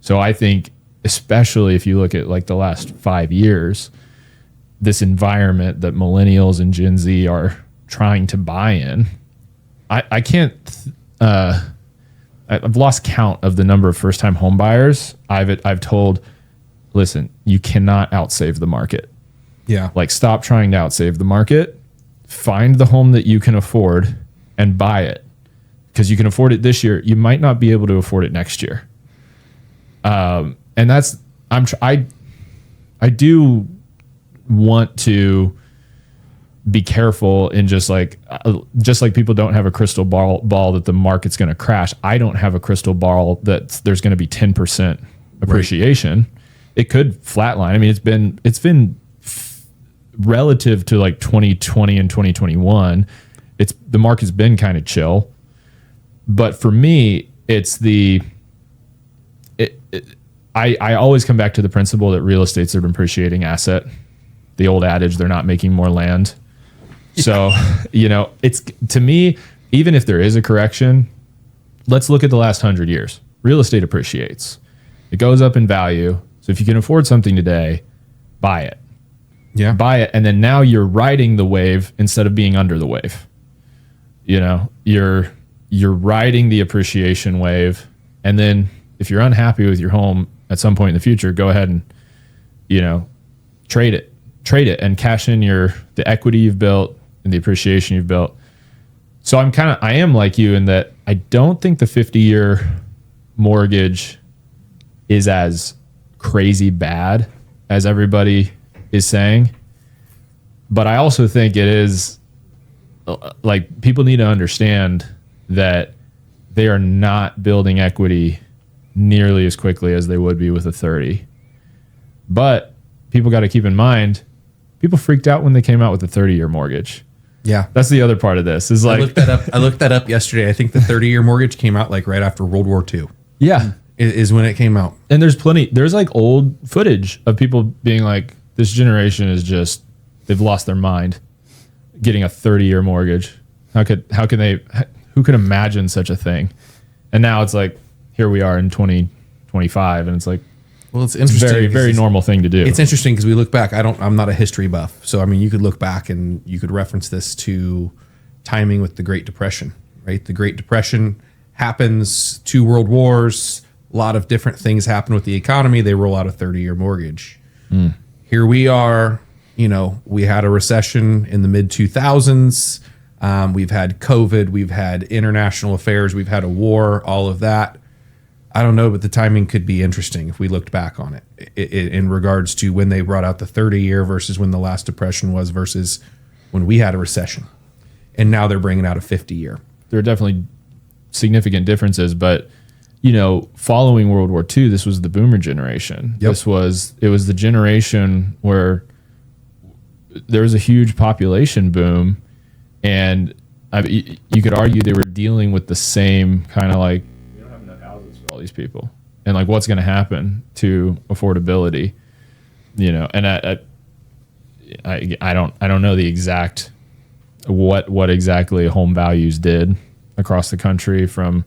So I think, especially if you look at like the last 5 years, this environment that millennials and Gen Z are trying to buy in, I can't, I've lost count of the number of first-time home buyers I've told, listen, you cannot outsave the market. Yeah. Like, stop trying to outsave the market. Find the home that you can afford and buy it, because you can afford it this year. You might not be able to afford it next year. And that's, I do want to be careful in just like people don't have a crystal ball that the market's going to crash. I don't have a crystal ball that there's going to be 10% appreciation. Right. It could flatline. I mean, it's been relative to like 2020 and 2021. The market's been kind of chill, but for me, it's I always come back to the principle that real estate's an appreciating asset. The old adage, they're not making more land. So, you know, it's, to me, even if there is a correction, let's look at the last 100 years. Real estate appreciates. It goes up in value. So if you can afford something today, buy it. Yeah. Buy it. And then now you're riding the wave instead of being under the wave. You know, you're riding the appreciation wave. And then if you're unhappy with your home at some point in the future, go ahead and, you know, trade it and cash in the equity you've built and the appreciation you've built. So I am like you in that I don't think the 50-year mortgage is as crazy bad as everybody is saying. But I also think it is, like, people need to understand that they are not building equity nearly as quickly as they would be with a 30. But people got to keep in mind, people freaked out when they came out with the 30-year mortgage. Yeah. That's the other part of this. Is like, I looked that up yesterday. I think the 30-year mortgage came out like right after World War II. Yeah. Is when it came out. And there's like old footage of people being like, this generation is just, they've lost their mind getting a 30-year mortgage. Who could imagine such a thing? And now it's like, here we are in 2025, and it's like, well, it's interesting. Very, very normal thing to do. It's interesting because we look back. I'm not a history buff, so I mean, you could look back and you could reference this to timing with the Great Depression, right? The Great Depression happens, 2 world wars, a lot of different things happen with the economy. They roll out a 30-year mortgage. Here we are. You know, we had a recession in the mid 2000s. We've had COVID. We've had international affairs. We've had a war. All of that. I don't know, but the timing could be interesting if we looked back on it in regards to when they brought out the 30-year versus when the last depression was versus when we had a recession. And now they're bringing out a 50-year. There are definitely significant differences, but, you know, following World War II, this was the boomer generation. Yep. It was the generation where there was a huge population boom, and you could argue they were dealing with the same kind of like, all these people, and like, what's going to happen to affordability, you know? And I don't know the exact what exactly home values did across the country from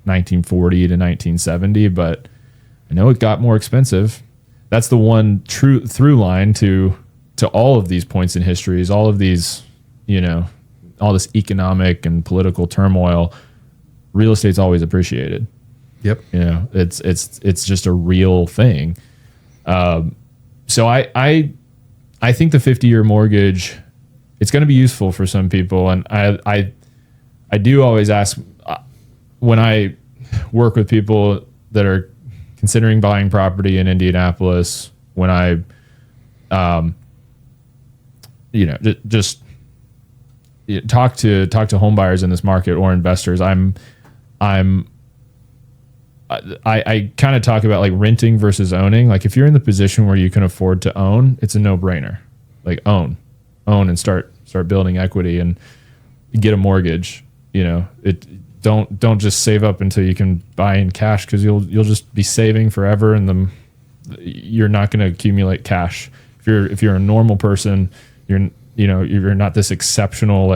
1940 to 1970, but I know it got more expensive. That's the one true through line to all of these points in history, is all of these, all this economic and political turmoil. Real estate's always appreciated. Yep. It's just a real thing. So I think the 50-year mortgage, it's going to be useful for some people. And I do always ask, when I work with people that are considering buying property in Indianapolis, when I, just talk to home buyers in this market or investors, I kind of talk about like renting versus owning. Like if you're in the position where you can afford to own, it's a no-brainer. Like own and start building equity and get a mortgage. Don't just save up until you can buy in cash, because you'll just be saving forever, and you're not going to accumulate cash. If you're a normal person, you're not this exceptional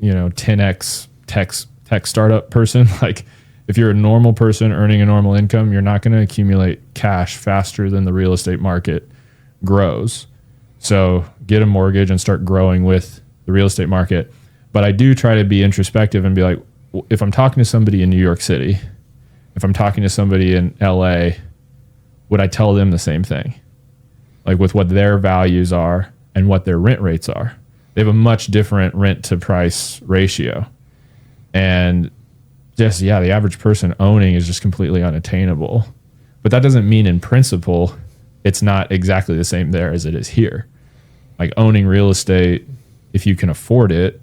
10x tech startup person. Like if you're a normal person earning a normal income, you're not going to accumulate cash faster than the real estate market grows. So get a mortgage and start growing with the real estate market. But I do try to be introspective and be like, if I'm talking to somebody in New York City, if I'm talking to somebody in LA, would I tell them the same thing? Like with what their values are and what their rent rates are. They have a much different rent to price ratio. And the average person owning is just completely unattainable. But that doesn't mean in principle it's not exactly the same there as it is here. Like owning real estate, if you can afford it,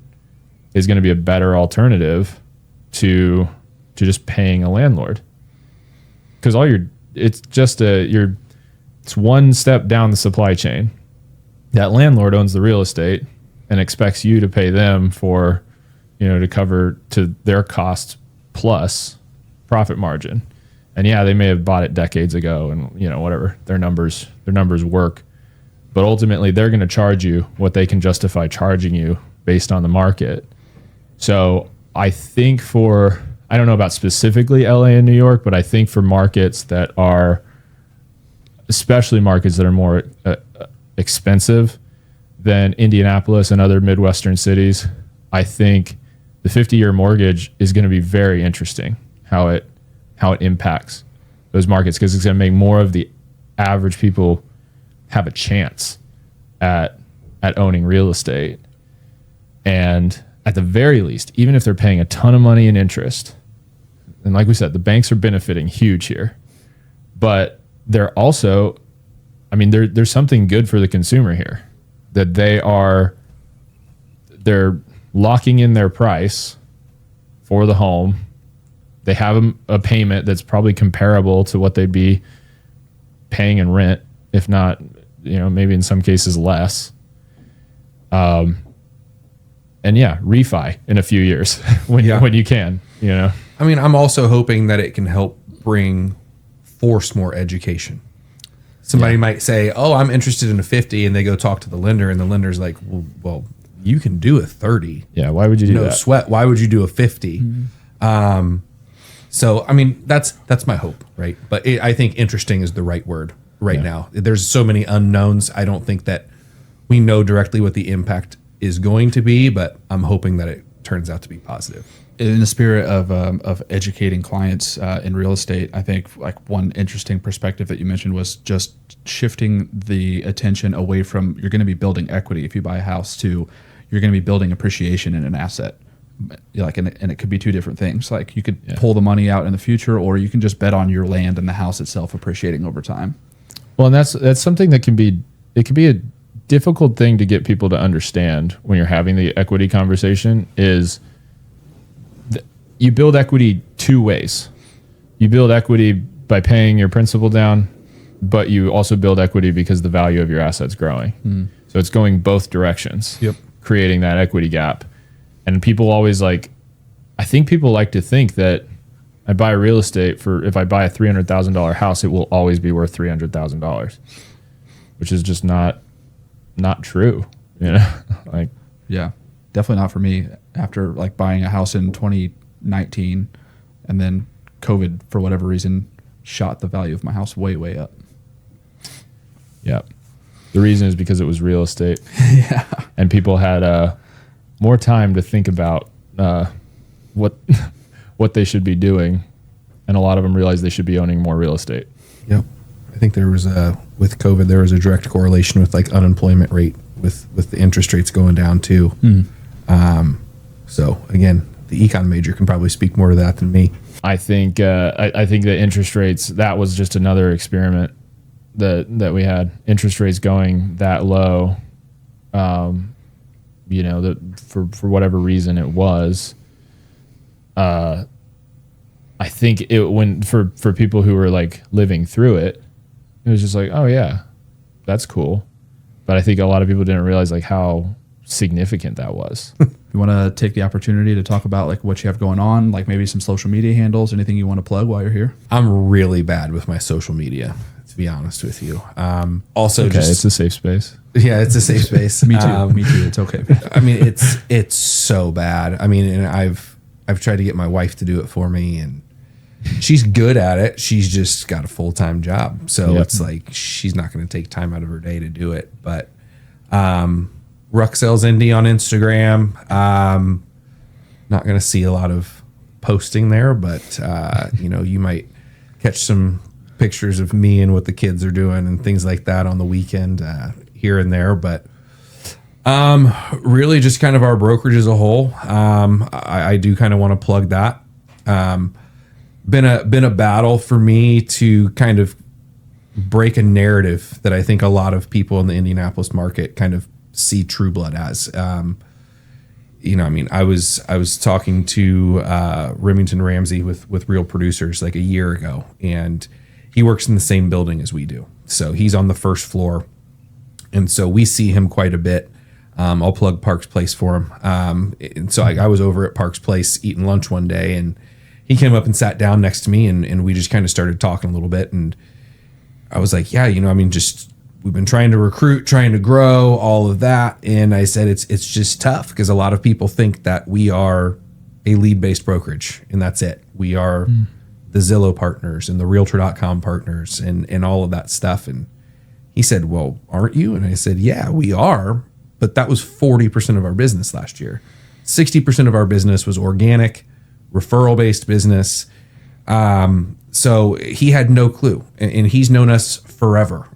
is going to be a better alternative to just paying a landlord. Because it's one step down the supply chain. That landlord owns the real estate and expects you to pay them for, to cover to their cost plus profit margin. And they may have bought it decades ago and whatever, their numbers work, but ultimately they're going to charge you what they can justify charging you based on the market. So I think I don't know about specifically LA and New York, but I think for markets that are, especially markets that are more expensive than Indianapolis and other Midwestern cities, I think the 50-year mortgage is going to be very interesting how it impacts those markets, because it's going to make more of the average people have a chance at owning real estate. And at the very least, even if they're paying a ton of money in interest, and like we said, the banks are benefiting huge here, but they're also, there's something good for the consumer here, that they're locking in their price for the home. They have a payment that's probably comparable to what they'd be paying in rent, if not, maybe in some cases less. And refi in a few years when you can, I'm also hoping that it can help force more education. Somebody might say, "Oh, I'm interested in a 50," and they go talk to the lender, and the lender's like, "Well, you can do a 30. Yeah, why would you do that? No sweat. Why would you do a 50?" Mm-hmm. So that's my hope, right? But I think interesting is the right word right now. There's so many unknowns. I don't think that we know directly what the impact is going to be, but I'm hoping that it turns out to be positive. In the spirit of educating clients in real estate, I think like one interesting perspective that you mentioned was just shifting the attention away from, you're going to be building equity if you buy a house, to you're going to be building appreciation in an asset. And it could be two different things. Like you could pull the money out in the future, or you can just bet on your land and the house itself appreciating over time. Well, and that's something that can be a difficult thing to get people to understand when you're having the equity conversation. Is you build equity two ways. You build equity by paying your principal down, but you also build equity because the value of your asset's growing. Mm. So it's going both directions, creating that equity gap. And people always I think people like to think that I buy real estate if I buy a $300,000 house, it will always be worth $300,000, which is just not true. definitely not for me. After like buying a house in 2019, and then COVID for whatever reason shot the value of my house way up. Yeah. The reason is because it was real estate. Yeah. And people had more time to think about what they should be doing. And a lot of them realized they should be owning more real estate. Yep. I think there was with COVID, there was a direct correlation with like unemployment rate with the interest rates going down too. So again, the econ major can probably speak more to that than me. I think I think the interest rates, that was just another experiment that we had. Interest rates going that low, that for whatever reason it was. I think for people who were like living through it, it was just like, oh yeah, that's cool. But I think a lot of people didn't realize like how significant that was. You want to take the opportunity to talk about like what you have going on, like maybe some social media handles, anything you want to plug while you're here? I'm really bad with my social media, to be honest with you. Also, okay, it's a safe space. Yeah, it's a safe space. Me too. Me too. It's okay. I mean, it's so bad. I mean, and I've tried to get my wife to do it for me, and she's good at it. She's just got a full-time job. So It's like she's not going to take time out of her day to do it. But Ruck Sells Indy on Instagram. Not going to see a lot of posting there, but you might catch some pictures of me and what the kids are doing and things like that on the weekend here and there. But really just kind of our brokerage as a whole. I do kind of want to plug that. Been a battle for me to kind of break a narrative that I think a lot of people in the Indianapolis market kind of see Trueblood as. I was talking to Remington Ramsey with Real Producers like a year ago, and he works in the same building as we do. So he's on the first floor, and so we see him quite a bit. I'll plug Parks Place for him. And so I was over at Parks Place eating lunch one day, and he came up and sat down next to me, and we just kind of started talking a little bit. And I was like, yeah, we've been trying to recruit, trying to grow, all of that. And I said, it's just tough because a lot of people think that we are a lead-based brokerage, and that's it. We are the Zillow partners and the Realtor.com partners and all of that stuff. And he said, well, aren't you? And I said, yeah, we are. But that was 40% of our business last year. 60% of our business was organic, referral-based business. So he had no clue, and he's known us forever.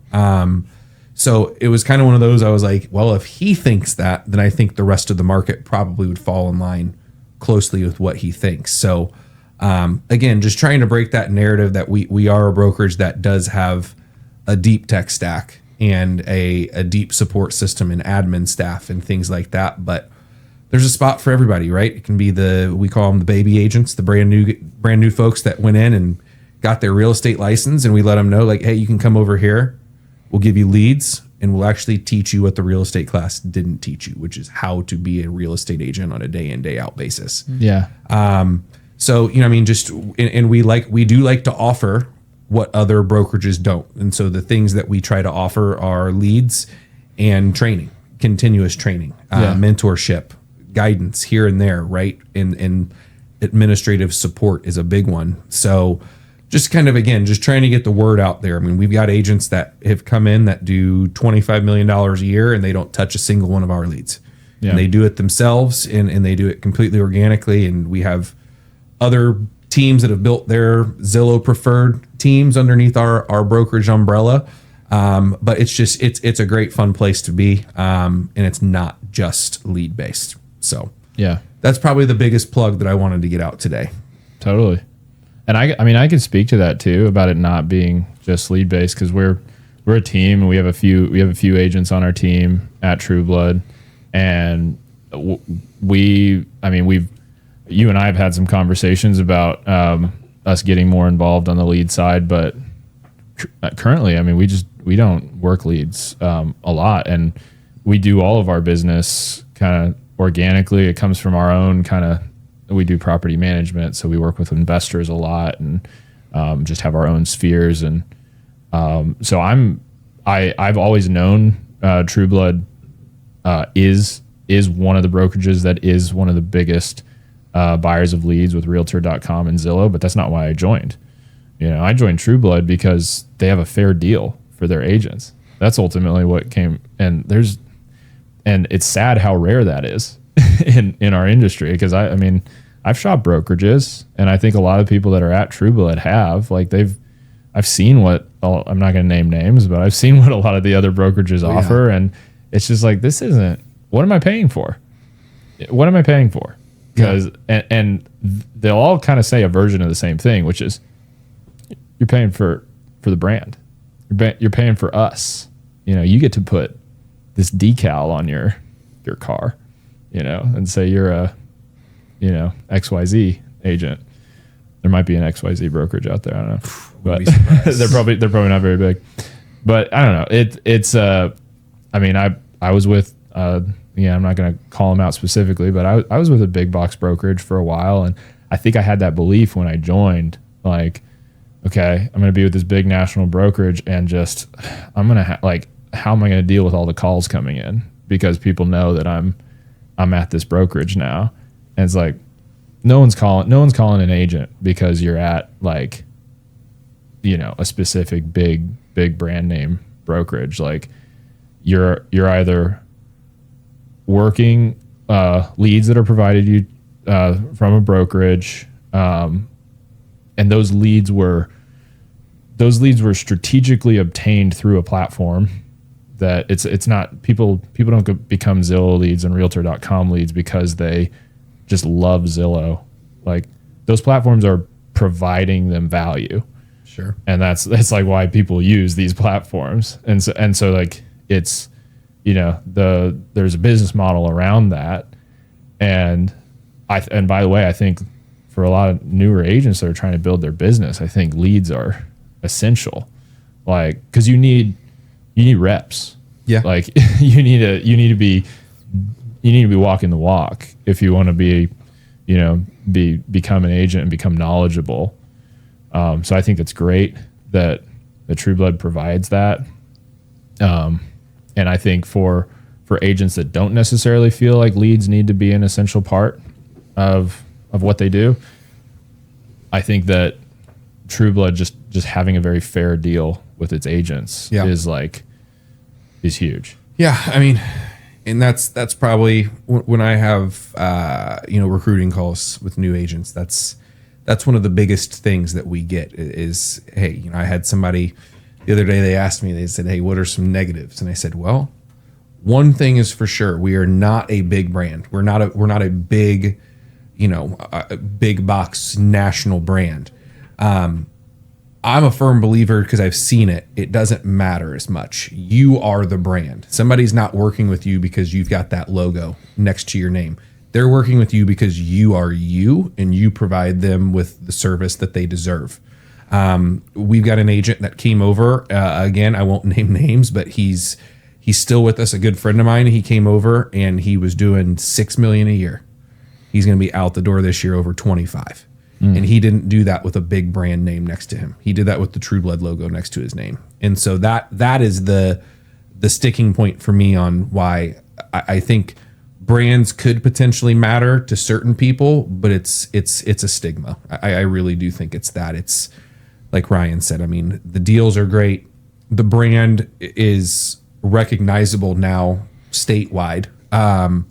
So it was kind of one of those, I was like, well, if he thinks that, then I think the rest of the market probably would fall in line closely with what he thinks. So again, just trying to break that narrative that we are a brokerage that does have a deep tech stack and a deep support system and admin staff and things like that. But there's a spot for everybody, right? It can be we call them the baby agents, the brand new folks that went in and got their real estate license, and we let them know like, hey, you can come over here. We'll give you leads, and we'll actually teach you what the real estate class didn't teach you, which is how to be a real estate agent on a day in, day out basis. Yeah. So, we do like to offer what other brokerages don't. And so the things that we try to offer are leads and training, continuous training, mentorship, guidance here and there, right? And administrative support is a big one. So just kind of, again, just trying to get the word out there. I mean, we've got agents that have come in that do $25 million a year, and they don't touch a single one of our leads. Yeah. And they do it themselves, and they do it completely organically. And we have other teams that have built their Zillow Preferred teams underneath our brokerage umbrella. But it's a great fun place to be. And it's not just lead based. So yeah, that's probably the biggest plug that I wanted to get out today. Totally. And I can speak to that too, about it not being just lead based, because we're a team, and we have a few agents on our team at Trueblood, and you and I have had some conversations about us getting more involved on the lead side, but currently, I mean, we don't work leads a lot, and we do all of our business kind of organically. It comes from our own kind of. We do property management, so we work with investors a lot, and just have our own spheres. And so I've always known Trueblood is is one of the brokerages that is one of the biggest buyers of leads with Realtor.com and Zillow, but that's not why I joined. I joined Trueblood because they have a fair deal for their agents. That's ultimately what came. And it's sad how rare that is in our industry, because I've shopped brokerages, and I think a lot of people that are at Trueblood have, like, I've seen what, I'm not going to name names, but I've seen what a lot of the other brokerages offer. And it's just like, this isn't, what am I paying for? What am I paying for? Because, and they'll all kind of say a version of the same thing, which is, you're paying for the brand. You're paying for us. You get to put this decal on your car, and say you're a, XYZ agent. There might be an XYZ brokerage out there. I don't know, but they're probably not very big. But I don't know. I was with, I'm not going to call them out specifically, but I was with a big box brokerage for a while. And I think I had that belief when I joined, like, okay, I'm going to be with this big national brokerage, and just, I'm going to how am I going to deal with all the calls coming in? Because people know that I'm at this brokerage now. And it's like, no one's calling an agent because you're at, like, a specific big brand name brokerage. Like, you're either working leads that are provided you from a brokerage, and those leads were strategically obtained through a platform that it's not, people don't become Zillow leads and Realtor.com leads because they just love Zillow. Like, those platforms are providing them value. Sure. And that's like why people use these platforms. And so like, it's, there's a business model around that. And by the way, I think for a lot of newer agents that are trying to build their business, I think leads are essential. Like, cause you need reps. Yeah. Like you need to be walking the walk if you want to be, become an agent and become knowledgeable. So I think that's great that the Trueblood provides that. And I think for agents that don't necessarily feel like leads need to be an essential part of what they do, I think that Trueblood just having a very fair deal with its agents is huge. Yeah, and that's probably when I have recruiting calls with new agents. That's one of the biggest things that we get is, hey, I had somebody the other day, they asked me, they said, hey, what are some negatives? And I said, well, one thing is for sure, we are not a big brand. We're not a big, a big box national brand. I'm a firm believer, because I've seen it. It doesn't matter as much. You are the brand. Somebody's not working with you because you've got that logo next to your name. They're working with you because you are you, and you provide them with the service that they deserve. We've got an agent that came over. Again, I won't name names, but he's still with us. A good friend of mine. He came over and he was doing $6 million a year. He's going to be out the door this year over 25. And he didn't do that with a big brand name next to him. He did that with the Trueblood logo next to his name. And so that is the sticking point for me on why I think brands could potentially matter to certain people, but it's a stigma. I really do think it's that. It's like Ryan said. The deals are great. The brand is recognizable now statewide, and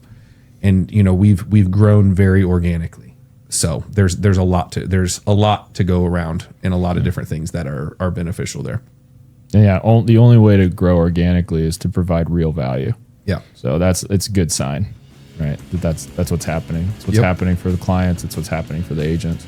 we've grown very organically. So there's a lot to go around, and a lot of different things that are beneficial there. Yeah, the only way to grow organically is to provide real value. Yeah. So it's a good sign, right? That's what's happening. It's what's happening for the clients. It's what's happening for the agents.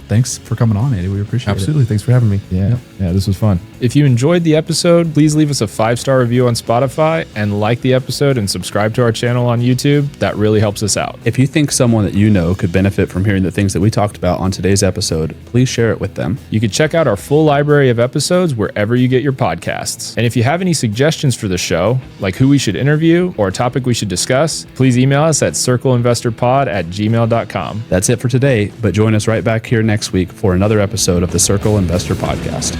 Thanks for coming on, Andy. We appreciate it. Absolutely. Thanks for having me. Yeah. Yeah, this was fun. If you enjoyed the episode, please leave us a 5-star review on Spotify and like the episode and subscribe to our channel on YouTube. That really helps us out. If you think someone that you know could benefit from hearing the things that we talked about on today's episode, please share it with them. You can check out our full library of episodes wherever you get your podcasts. And if you have any suggestions for the show, like who we should interview or a topic we should discuss, please email us at circleinvestorpod@gmail.com. That's it for today, but join us right back here next week for another episode of the Circle Investor Podcast.